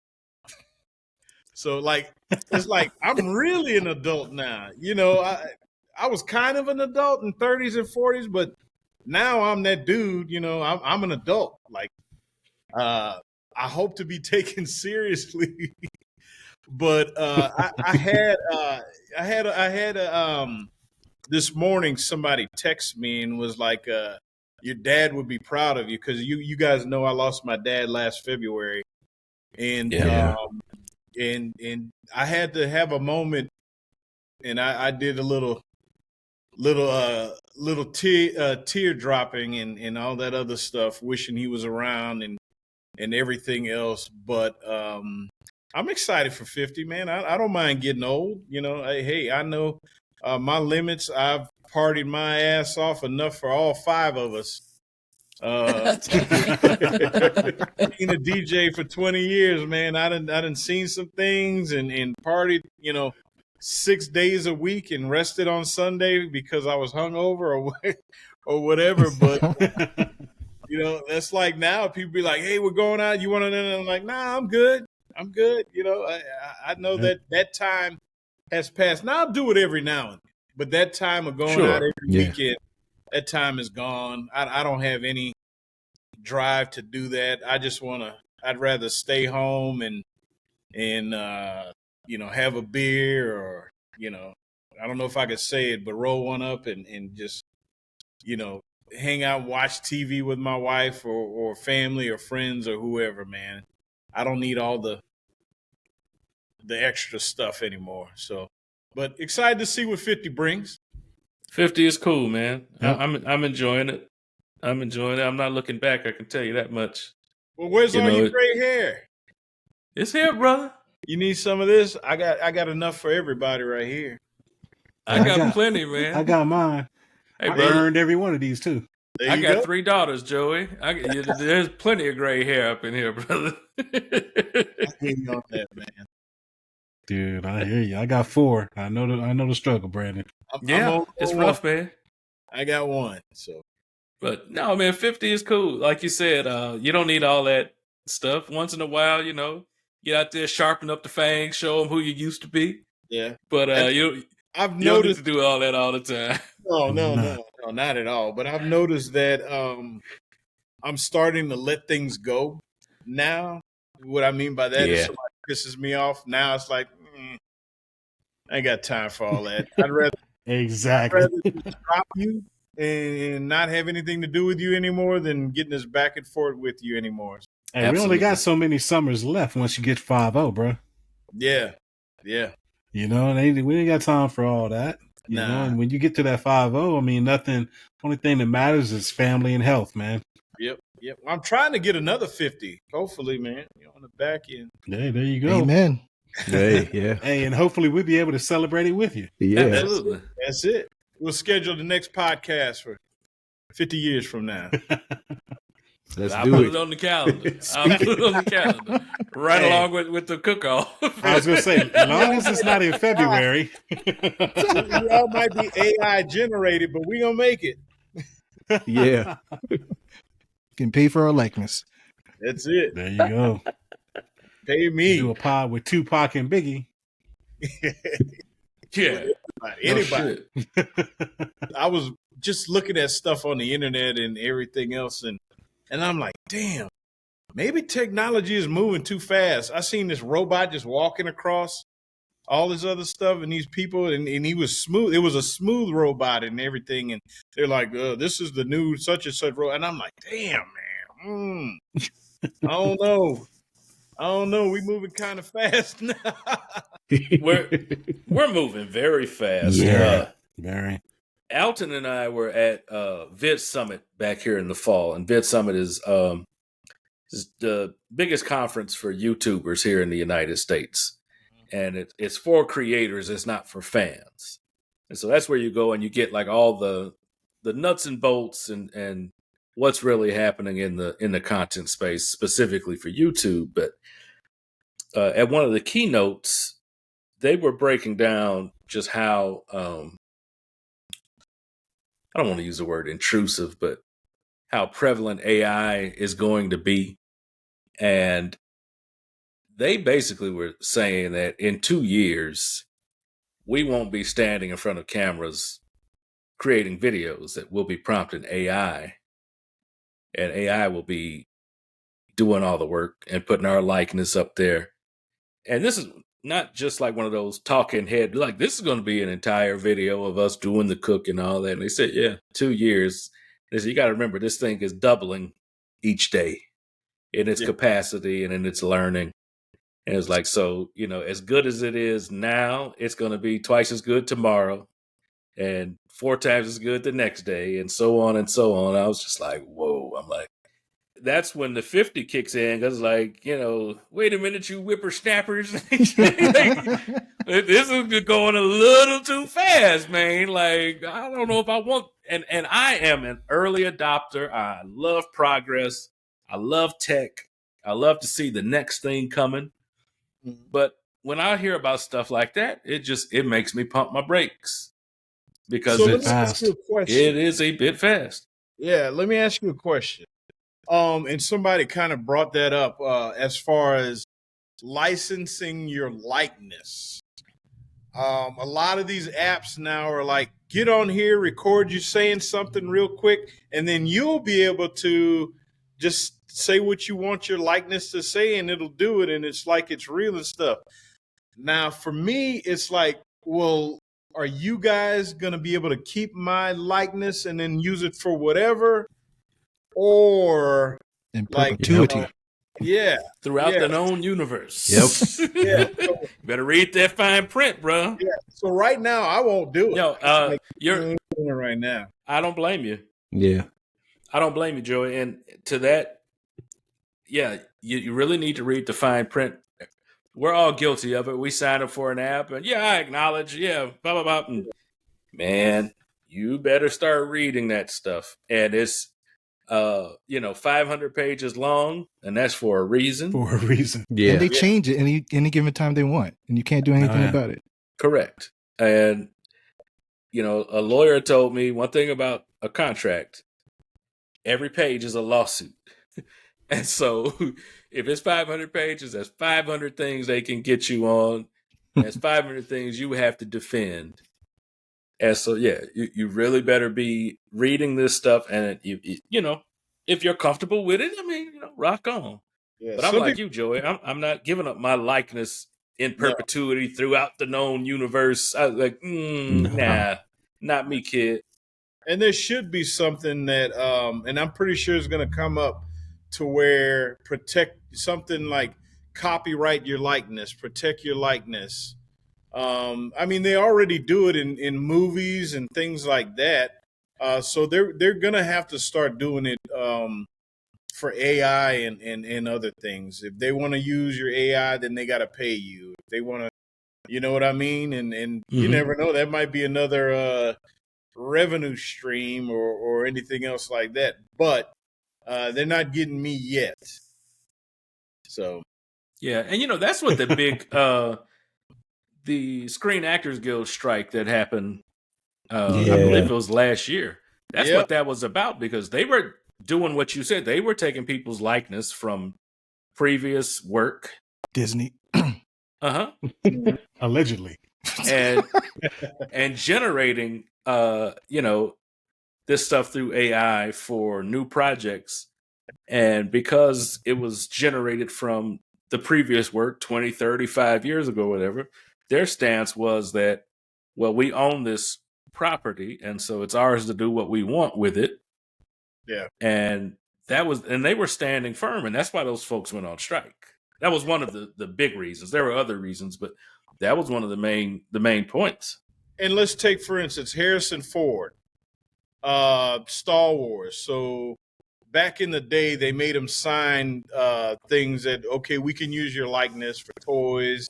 So like, it's like I'm really an adult now. I was kind of an adult in 30s and 40s, but now I'm that dude. I'm an adult. Like, I hope to be taken seriously. But I had this morning somebody text me and was like, your dad would be proud of you because you guys know I lost my dad last February, and and I had to have a moment, and I did a little tear dropping and all that other stuff, wishing he was around and everything else. But I'm excited for 50, man. I don't mind getting old. Hey, I know my limits. I've partied my ass off enough for all five of us. Being a DJ for 20 years, man, I done seen some things and partied, 6 days a week and rested on Sunday because I was hungover or whatever. But that's like now people be like, "Hey, we're going out. You want to?" And I'm like, "Nah, I'm good. I'm good." I know that time has passed. Now I'll do it every now and then, but that time of going out every weekend, that time is gone. I don't have any drive to do that. I'd rather stay home and have a beer or, I don't know if I could say it, but roll one up and just, hang out and watch TV with my wife or family or friends or whoever, man. I don't need all the extra stuff anymore. So, but excited to see what 50 brings. 50 is cool, man. Yep. I'm enjoying it. I'm not looking back. I can tell you that much. Well, where's all your gray hair? It's here, brother. You need some of this? I got enough for everybody right here. I got plenty, man. I got mine. Hey, I earned every one of these too. I got 3 daughters, Joey. There's plenty of gray hair up in here, brother. I hear you on that, man. Dude, I hear you. I got 4. I know the struggle, Brandon. It's rough, man. I got 1. So, but no, man, 50 is cool. Like you said, you don't need all that stuff. Once in a while, get out there, sharpen up the fangs, show them who you used to be. Yeah, but I've noticed noticed to do all that all the time. No, not at all. But I've noticed that I'm starting to let things go now. What I mean by that is somebody pisses me off. Now it's like, I ain't got time for all that. I'd rather just drop you and not have anything to do with you anymore than getting this back and forth with you anymore. Hey, we only got so many summers left once you get 5-0, bro. Yeah. We ain't got time for all that. You know, and when you get to that 5-0, I mean, nothing. Only thing that matters is family and health, man. Yep. I'm trying to get another 50. Hopefully, man. On the back end. Hey, there you go. Amen. Hey, yeah. Hey, and hopefully we'll be able to celebrate it with you. Yeah. Absolutely. That's it. We'll schedule the next podcast for 50 years from now. I'll put it on the calendar. Right along with the cook-off. I was going to say, as long as it's not in February. We all might be AI generated, but we going to make it. Yeah. Can pay for our likeness. That's it. There you go. Pay me. Do a pod with Tupac and Biggie. Yeah. Anybody. No shit. I was just looking at stuff on the internet and everything else, and I'm like, damn, maybe technology is moving too fast. I seen this robot just walking across all this other stuff and these people, and he was smooth. It was a smooth robot and everything, and they're like, this is the new such and such robot. And I'm like, damn, man, I don't know. We moving kind of fast now. We're moving very fast. Yeah. Very. Alton and I were at Vid Summit back here in the fall, and Vid Summit is the biggest conference for YouTubers here in the United States, and it's for creators. It's not for fans, and so that's where you go and you get like all the nuts and bolts and what's really happening in the content space specifically for YouTube. But at one of the keynotes, they were breaking down just how I don't want to use the word intrusive, but how prevalent AI is going to be. And they basically were saying that in 2 years, we won't be standing in front of cameras creating videos, that we'll be prompting AI, and AI will be doing all the work and putting our likeness up there. And this is not just like one of those talking head, like this is going to be an entire video of us doing the cook and all that. And they said, yeah, 2 years. They said, you got to remember, this thing is doubling each day in its capacity and in its learning. And it's like, so, as good as it is now, it's going to be twice as good tomorrow and 4 times as good the next day, and so on and so on. I was just like, whoa. I'm like, that's when the 50 kicks in, because like, wait a minute, you whippersnappers. This is going a little too fast, man. Like, I don't know if I want, and I am an early adopter. I love progress. I love tech. I love to see the next thing coming. But when I hear about stuff like that, it makes me pump my brakes, because let me ask you a question. It is a bit fast. Yeah, let me ask you a question. And somebody kind of brought that up as far as licensing your likeness. A lot of these apps now are like, get on here, record you saying something real quick, and then you'll be able to just say what you want your likeness to say, and it'll do it, and it's like it's real and stuff. Now, for me, it's like, well, are you guys going to be able to keep my likeness and then use it for whatever? Or in like, perpetuity. Throughout the known universe. Yep. You better read that fine print, bro. Yeah. So right now, I won't do it. Yo, you're doing it right now. I don't blame you. Yeah. I don't blame you, Joey. And to that, you really need to read the fine print. We're all guilty of it. We signed up for an app, and I acknowledge, blah, blah, blah. And man, you better start reading that stuff. And it's 500 pages long, and that's for a reason. Yeah. And they change it any given time they want, and you can't do anything about it. Correct. And a lawyer told me one thing about a contract: every page is a lawsuit. And so if it's 500 pages, that's 500 things they can get you on. That's 500 things you have to defend. And so, you really better be reading this stuff. And, if you're comfortable with it, rock on. Yeah, but I'm like you, Joey. I'm not giving up my likeness in perpetuity throughout the known universe. I was like, nah, not me, kid. And there should be something that, and I'm pretty sure it's going to come up, to where protect something like copyright your likeness, protect your likeness. They already do it in movies and things like that. So they're gonna have to start doing it for AI and other things. If they want to use your AI, then they got to pay you. If they want to, you know what I mean? And you never know, that might be another revenue stream or anything else like that. But they're not getting me yet. So, and that's what the big the Screen Actors Guild strike that happened. I believe it was last year. That's what that was about, because they were doing what you said. They were taking people's likeness from previous work. Disney. Allegedly. and generating this stuff through AI for new projects. And because it was generated from the previous work 20, 35 years ago, whatever, their stance was that, well, we own this property, and so it's ours to do what we want with it. Yeah. And they were standing firm, and that's why those folks went on strike. That was one of the big reasons. There were other reasons, but that was one of the main points. And let's take, for instance, Harrison Ford, Star Wars. So back in the day, they made him sign things that, okay, we can use your likeness for toys,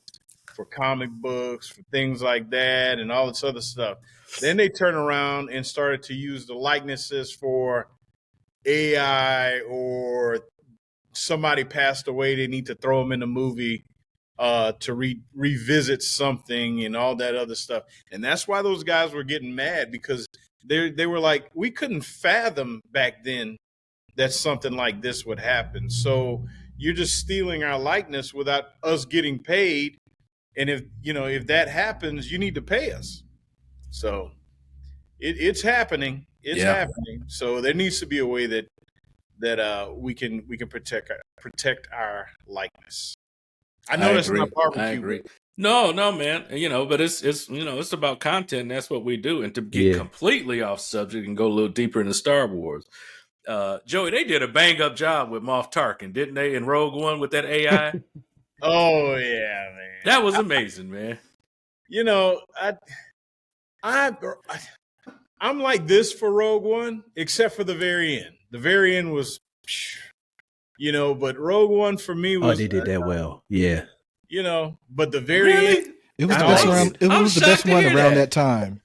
for comic books, for things like that, and all this other stuff. Then they turned around and started to use the likenesses for AI, or somebody passed away, they need to throw them in the movie to revisit something and all that other stuff. And that's why those guys were getting mad, because they were like, we couldn't fathom back then that something like this would happen. So you're just stealing our likeness without us getting paid. And if that happens, you need to pay us. So it's happening. It's happening. So there needs to be a way that we can protect our likeness. I know that's not barbecue. I agree. No, man. But it's about content. And that's what we do. And to get completely off subject and go a little deeper into Star Wars, Joey, they did a bang up job with Moff Tarkin, didn't they? In Rogue One with that AI. Oh yeah, man. That was amazing, man. I'm like this for Rogue One, except for the very end. The very end was, but Rogue One for me was. Oh, they did that well. Yeah. But the very end. It was the best around. It was the best one around that time.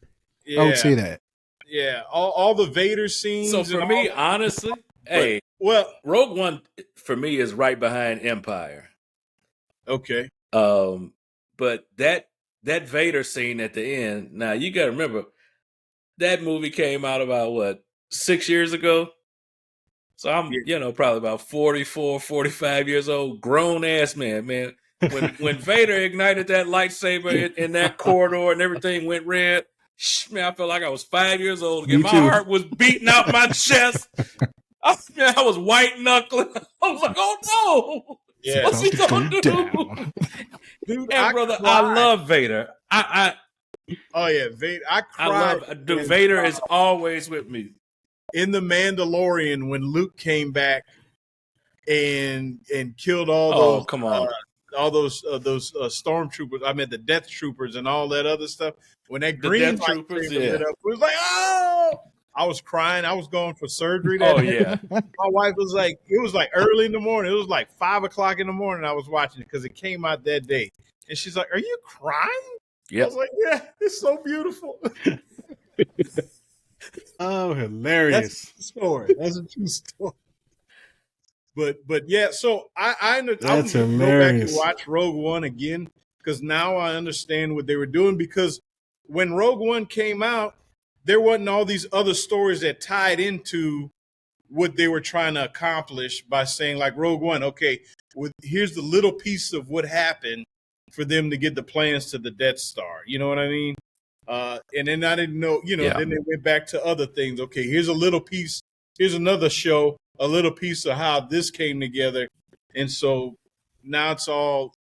Yeah. I would say that. Yeah, all the Vader scenes. So for me, honestly, Rogue One for me is right behind Empire. Okay. But that Vader scene at the end. Now you got to remember, that movie came out about 6 years ago. So I'm, probably about 44, 45 years old, grown ass man. When Vader ignited that lightsaber in that corridor and everything went red, man, I felt like I was 5 years old again. My heart was beating out my chest. I was white knuckling. I was like, oh no. Yeah. What's he gonna do? Dude, brother, I love Vader. Oh yeah, Vader. I cried. Vader is always with me. In The Mandalorian, when Luke came back and killed all those, come on, all those stormtroopers. I mean, the Death Troopers and all that other stuff. When that green troopers, lit up, it was like, oh! I was crying. I was going for surgery. That day. My wife was like, it was like early in the morning. It was like 5 o'clock in the morning. I was watching it because it came out that day, and she's like, "Are you crying?" Yeah. I was like, "Yeah, it's so beautiful." Oh, hilarious! That's a story. That's a true story. But yeah, so I'm going to go back and watch Rogue One again, because now I understand what they were doing. Because when Rogue One came out, there wasn't all these other stories that tied into what they were trying to accomplish by saying, like, Rogue One, okay, here's the little piece of what happened for them to get the plans to the Death Star. You know what I mean? And then I didn't know, then they went back to other things. Okay, here's a little piece. Here's another show, a little piece of how this came together. And so now it's all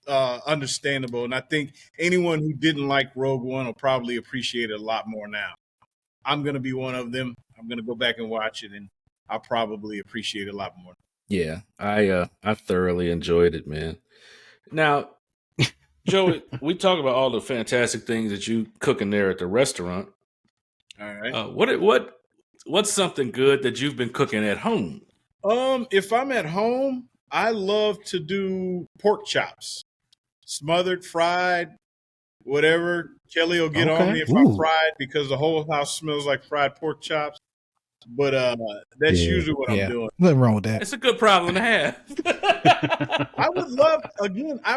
understandable. And I think anyone who didn't like Rogue One will probably appreciate it a lot more now. I'm going to be one of them. I'm going to go back and watch it, and I'll probably appreciate it a lot more. Yeah, I thoroughly enjoyed it, man. Now, Joey, we talk about all the fantastic things that you cooking there at the restaurant. All right. What's something good that you've been cooking at home? If I'm at home, I love to do pork chops, smothered, fried, whatever. Kelly will get on me if I'm fried, because the whole house smells like fried pork chops. But that's usually what I'm doing. Nothing wrong with that. It's a good problem to have. I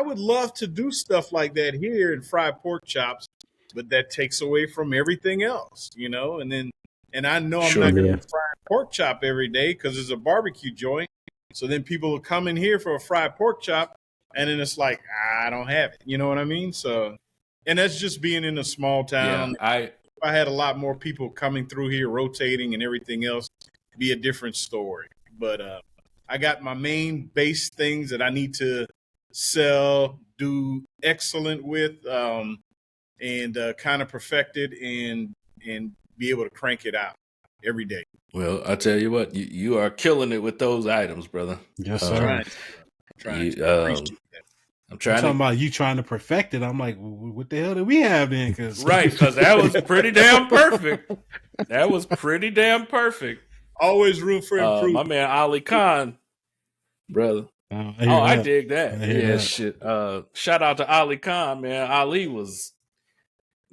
would love to do stuff like that here and fry pork chops, but that takes away from everything else, and I know I'm not going to fry pork chop every day because it's a barbecue joint. So then people will come in here for a fried pork chop, and then it's like I don't have it. You know what I mean? So, and that's just being in a small town. Yeah, If I had a lot more people coming through here, rotating and everything else, it'd be a different story. But I got my main base things that I need to sell, do excellent with, and kind of perfect it and be able to crank it out every day. Well, I tell you what, you are killing it with those items, brother. Yes, sir. I'm trying talking about you trying to perfect it. I'm like, what the hell did we have then? Right, because that was pretty damn perfect. That was pretty damn perfect. Always room for improvement. My man Ali Khan, brother. I dig that. Yeah, shit. Shout out to Ali Khan, man. Ali was,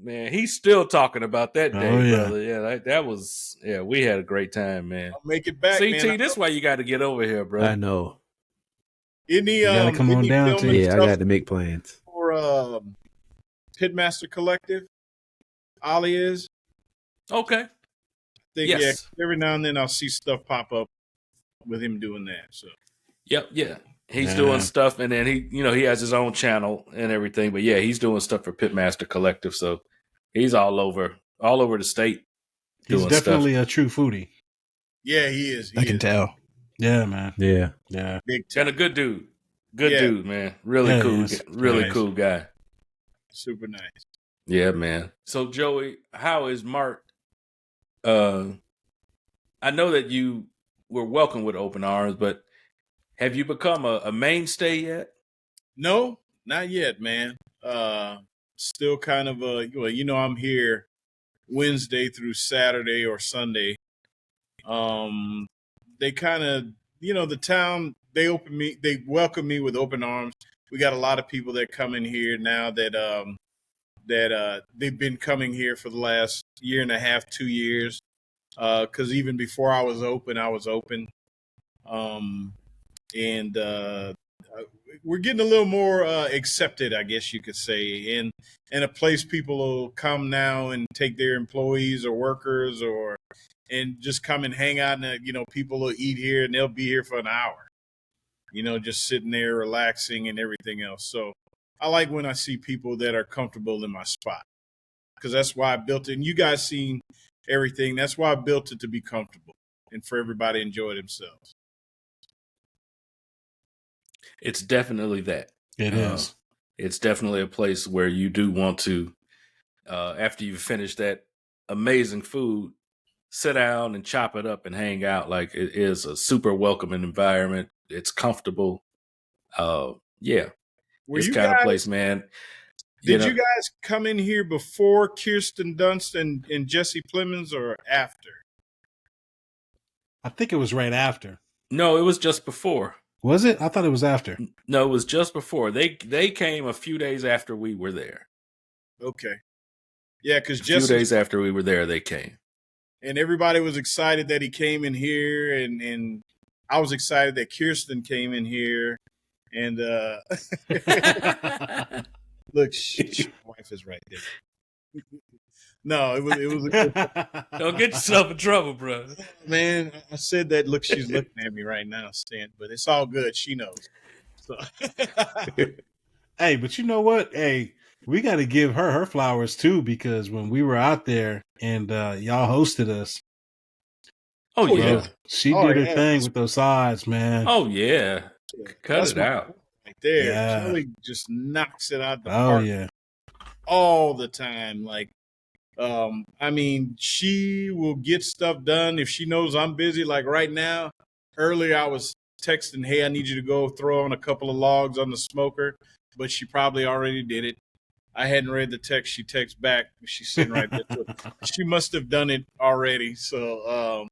man, he's still talking about that day, brother. Yeah, that was, we had a great time, man. I'll make it back, CT, man. this why you got to get over here, bro. I know. You gotta come on down to I got to make plans for Pitmaster Collective. Ali is okay. Yes. Every now and then I'll see stuff pop up with him doing that. So. Yep. He's doing stuff, and then he has his own channel and everything. But yeah, he's doing stuff for Pitmaster Collective, so he's all over the state. He's definitely a true foodie. Yeah, he is. I can tell. Yeah, man. Yeah. Big time. And a good dude. Good dude, man. Really cool. Really cool guy. Super nice. Yeah, man. So Joey, how is Mark? I know that you were welcome with open arms, but have you become a mainstay yet? No, not yet, man. Still kind of I'm here Wednesday through Saturday or Sunday. They kind of, the town, they welcome me with open arms. We got a lot of people that come in here now that they've been coming here for the last year and a half, 2 years. Because even before I was open. And we're getting a little more accepted, I guess you could say, and a place people will come now and take their employees or workers and just come and hang out, and people will eat here and they'll be here for an hour, just sitting there relaxing and everything else. So I like when I see people that are comfortable in my spot, because that's why I built it. And you guys seen everything. That's why I built it, to be comfortable and for everybody to enjoy themselves. It's definitely that. It is. It's definitely a place where you do want to, after you've finished that amazing food, sit down and chop it up and hang out. Like, it is a super welcoming environment. It's comfortable. It's kind of place, man. Did you guys come in here before Kirsten Dunst and Jesse Plemons, or after? I think it was right after. No, it was just before. Was it? I thought it was after. No, it was just before. They came a few days after we were there. Okay. Yeah, because a few days after we were there, they came. And everybody was excited that he came in here, and I was excited that Kirsten came in here. And look, my wife is right there. No, it was a good. Don't get yourself in trouble, bro. Man, I said that. Look, she's looking at me right now, Stan. But it's all good. She knows. So. Hey, but you know what? Hey, we got to give her flowers too, because when we were out there and y'all hosted us. Oh yeah, she did her thing with those sides, man. Oh yeah, cut it out right there. Yeah. Kelly just knocks it out the park. Oh yeah, all the time. Like. I mean, she will get stuff done if she knows I'm busy. Like right now, earlier I was texting, hey, I need you to go throw on a couple of logs on the smoker, but she probably already did it. I hadn't read the text. She texts back. She's sitting right there. She must have done it already. So,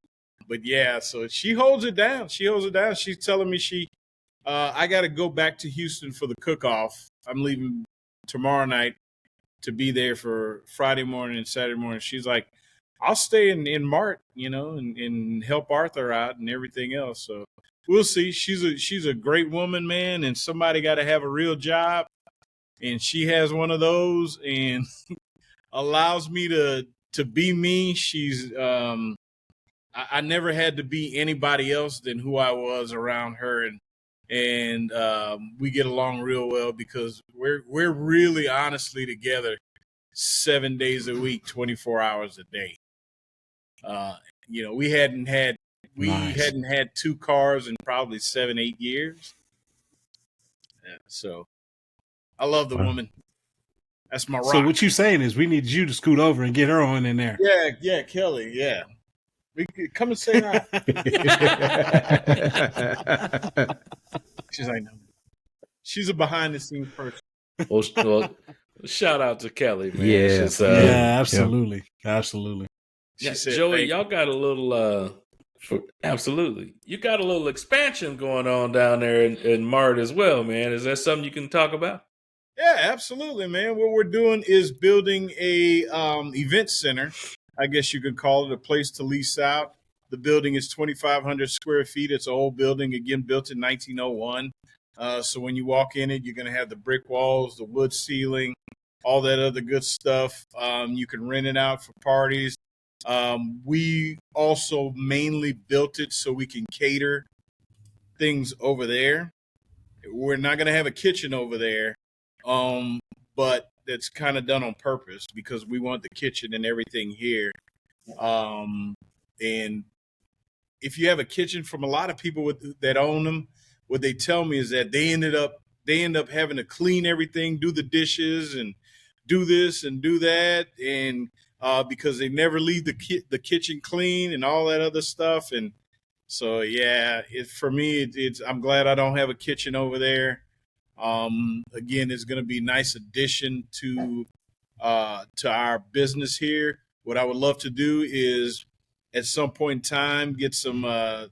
but yeah, so she holds it down. She's telling me I got to go back to Houston for the Cookoff. I'm leaving tomorrow night to be there for Friday morning and Saturday morning. She's like, I'll stay in Mart, and help Arthur out and everything else. So we'll see. She's a great woman, man, and somebody got to have a real job. And she has one of those and allows me to be me. She's I never had to be anybody else than who I was around her. and we get along real well because we're really honestly together 7 days a week, 24 hours a day. We hadn't had two cars in probably 7-8 years. Yeah, so I love the woman. That's my rock. So what you saying is we need you to scoot over and get her on in there. Yeah, Kelly. Yeah, we could come and say hi. She's like, no. She's a behind the scenes person. Well, shout out to Kelly, man. Yeah, Absolutely. Yeah, Said, Joey, y'all got a little absolutely. You got a little expansion going on down there in Mart as well, man. Is that something you can talk about? Yeah, absolutely, man. What we're doing is building a event center. I guess you could call it, a place to lease out. The building is 2,500 square feet. It's an old building, again, built in 1901. So when you walk in it, you're going to have the brick walls, the wood ceiling, all that other good stuff. You can rent it out for parties. We also mainly built it so we can cater things over there. We're not going to have a kitchen over there, but that's kind of done on purpose because we want the kitchen and everything here. And if you have a kitchen, from a lot of people that own them, what they tell me is that they end up having to clean everything, do the dishes, and do this and do that, and because they never leave the kitchen clean and all that other stuff. And so, yeah, for me, I'm glad I don't have a kitchen over there. Again, it's going to be a nice addition to our business here. What I would love to do is at some point in time get some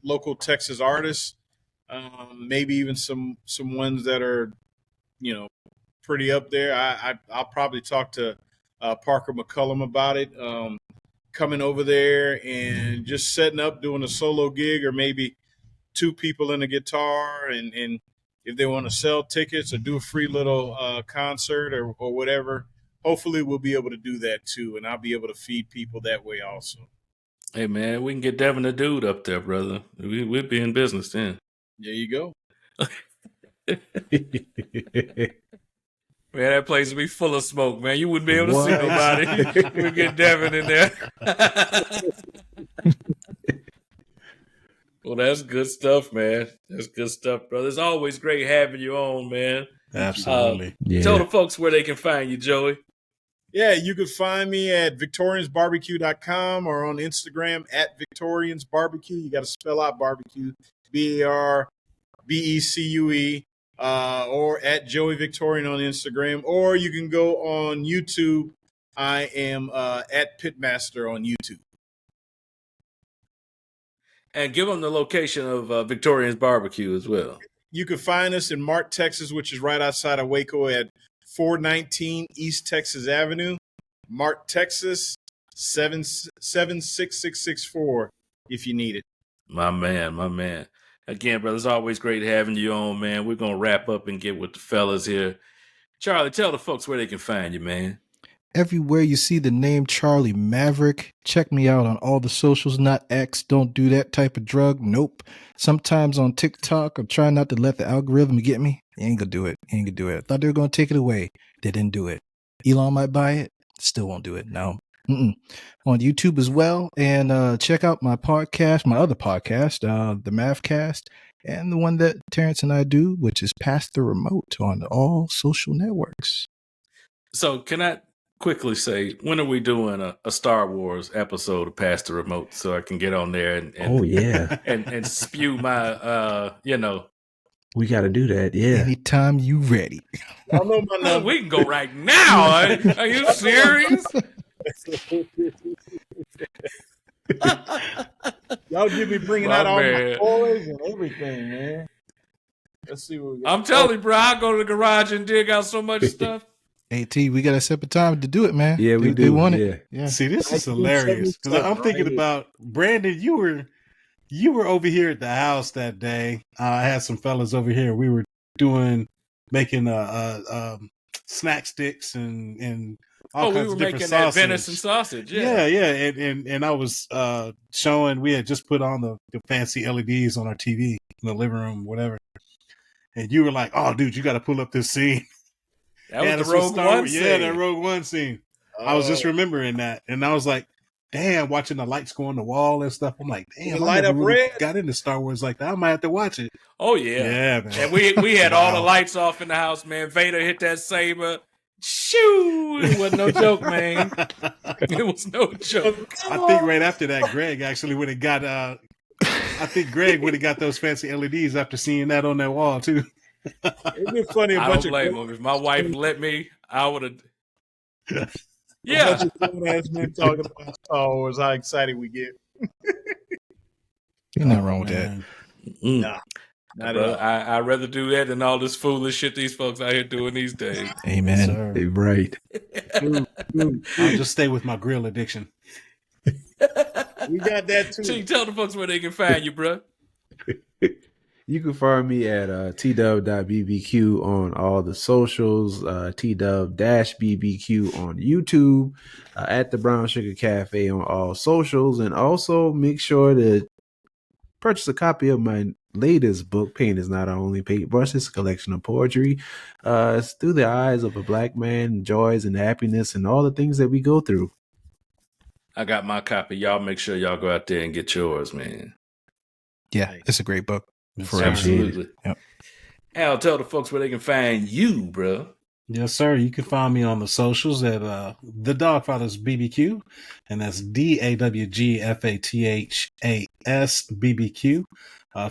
local Texas artists, maybe even some ones that are, pretty up there. I'll probably talk to Parker McCullum about it, coming over there and just setting up, doing a solo gig, or maybe two people in a guitar, and if they want to sell tickets or do a free little concert or whatever, hopefully we'll be able to do that too, and I'll be able to feed people that way also. Hey, man, we can get Devin the Dude up there, brother. We'll be in business then. There you go. Man, that place would be full of smoke, man. You wouldn't be able to see nobody. We'll get Devin in there. Well, that's good stuff, man. That's good stuff, brother. It's always great having you on, man. Absolutely. Tell the folks where they can find you, Joey. Yeah, you can find me at victoriansbarbecue.com or on Instagram at victoriansbarbecue. You got to spell out barbecue, BARBECUE, or at Joey Victorian on Instagram, or you can go on YouTube. I am at Pitmaster on YouTube. And give them the location of Victorian's Barbecue as well. You can find us in Mart, Texas, which is right outside of Waco at 419 East Texas Avenue, Mart, Texas, 76664 if you need it. My man. Again, brother, it's always great having you on, man. We're going to wrap up and get with the fellas here. Charlie, tell the folks where they can find you, man. Everywhere you see the name Charlie Maverick, check me out on all the socials, not X. Don't do that type of drug. Nope. Sometimes on TikTok, I'm trying not to let the algorithm get me. You ain't gonna do it. I thought they were going to take it away. They didn't do it. Elon might buy it. Still won't do it. No. On YouTube as well. And check out my podcast, my other podcast, the Mavcast, and the one that Terrence and I do, which is Pass the Remote, on all social networks. So can I quickly say, when are we doing a Star Wars episode of Pass the Remote so I can get on there and and spew my we got to do that. Yeah. Anytime you ready. Y'all know my number. We can go right now. Are you serious? Y'all get me bringing out all my toys and everything, man. Let's see what we got. I'm telling you, bro, I go to the garage and dig out so much stuff. Hey, T, we got to set a time to do it, man. Yeah, we do. They want it. Yeah. See, this is hilarious because I'm thinking about Brandon. You were over here at the house that day. I had some fellas over here. We were making snack sticks and all kinds of different that sausage. venison sausage. Yeah. And I was showing. We had just put on the fancy LEDs on our TV in the living room, whatever. and you were like, "Oh, dude, you got to pull up this scene." That was Yeah, the that's what Rogue Star One Wars- scene. Yeah, that Rogue One scene. I was just Oh, remembering that, and I was like, "Damn!" Watching the lights go on the wall and stuff. I'm like, the "Damn!" I light never up really red. got into Star Wars like that. I might have to watch it. Oh yeah. Yeah, man. And we had all the Wow. lights off in the house, man. Vader hit that saber. Shoo! It wasn't no joke, man. It was no joke. I think right after that, Greg actually would have got. I think Greg would have got those fancy LEDs after seeing that on that wall too. It'd be funny. A I bunch don't of blame him. If my wife let me, I would have. a Yeah. bunch of grown-ass men talking about Star Wars. How excited we get. Ain't nothing wrong with that. Man. Mm. Nah, not Brother, at all. I'd rather do that than all this foolish shit these folks out here doing these days. Amen. Sir. Right. I'll just stay with my grill addiction. We got that too. Chick, tell the folks where they can find you, bro. You can find me at tdub.bbq on all the socials, tdub-bbq on YouTube, at the Brown Sugar Cafe on all socials, and also make sure to purchase a copy of my latest book, Paint is Not Our Only Paintbrush. It's a collection of poetry. It's through the eyes of a black man, joys and happiness and all the things that we go through. I got my copy. Y'all make sure y'all go out there and get yours, man. Yeah, it's a great book. For Absolutely. Yep. Al, tell the folks where they can find you, bro. Yes, sir. You can find me on the socials at the Dogfathers BBQ, and that's DAWGFATHAS BBQ.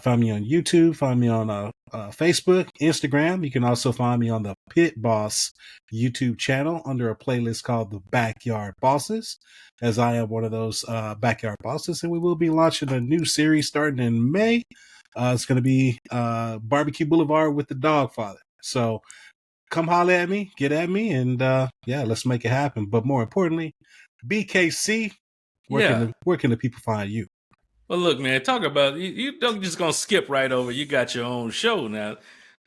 Find me on YouTube. Find me on Facebook, Instagram. You can also find me on the Pit Boss YouTube channel under a playlist called The Backyard Bosses, as I am one of those backyard bosses, and we will be launching a new series starting in May. It's going to be Barbecue Boulevard with the Dogfather. So come holler at me, get at me, and yeah, let's make it happen. But more importantly, BKC, where can the people find you? Well, look, man, talk about you don't just gonna skip right over. You got your own show now.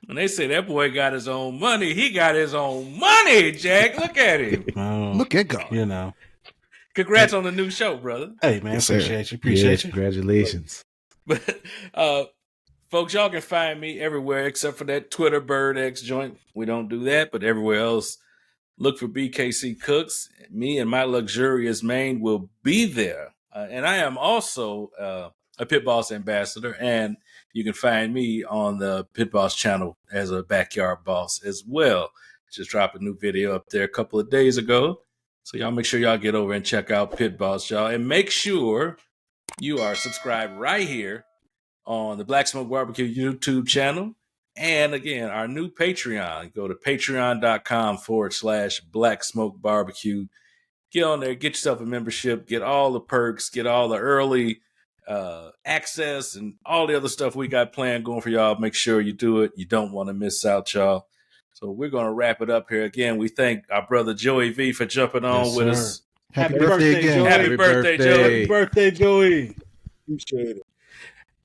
When they say that boy got his own money, he got his own money, Jack. Look at him. Look at God. You know. Congrats on the new show, brother. Hey, man, Yes, sir. appreciate you. Appreciate you. Congratulations. But folks, y'all can find me everywhere except for that Twitter Bird X joint. We don't do that, but everywhere else, look for BKC Cooks. Me and my luxurious mane will be there. And I am also a Pit Boss ambassador, and you can find me on the Pit Boss channel as a backyard boss as well. Just dropped a new video up there a couple of days ago. So y'all make sure y'all get over and check out Pit Boss, y'all. And make sure you are subscribed right here on the Black Smoke Barbecue YouTube channel. And again, our new Patreon. Go to patreon.com/Black Smoke Barbecue. Get on there, get yourself a membership, get all the perks, get all the early access and all the other stuff we got planned going for y'all. Make sure you do it. You don't want to miss out, y'all. So we're going to wrap it up here. Again, we thank our brother Joey V for jumping on Yes, with sir. us. Happy birthday again. Joey. Happy birthday, Joey. Happy birthday, Joey. Appreciate it.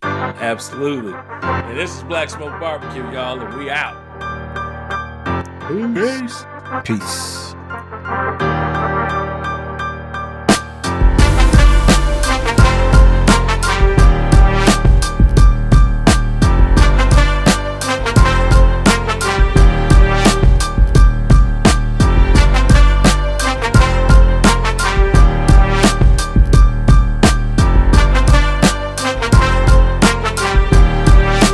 Absolutely. And this is Black Smoke Barbecue, y'all, and we out. Peace. Peace.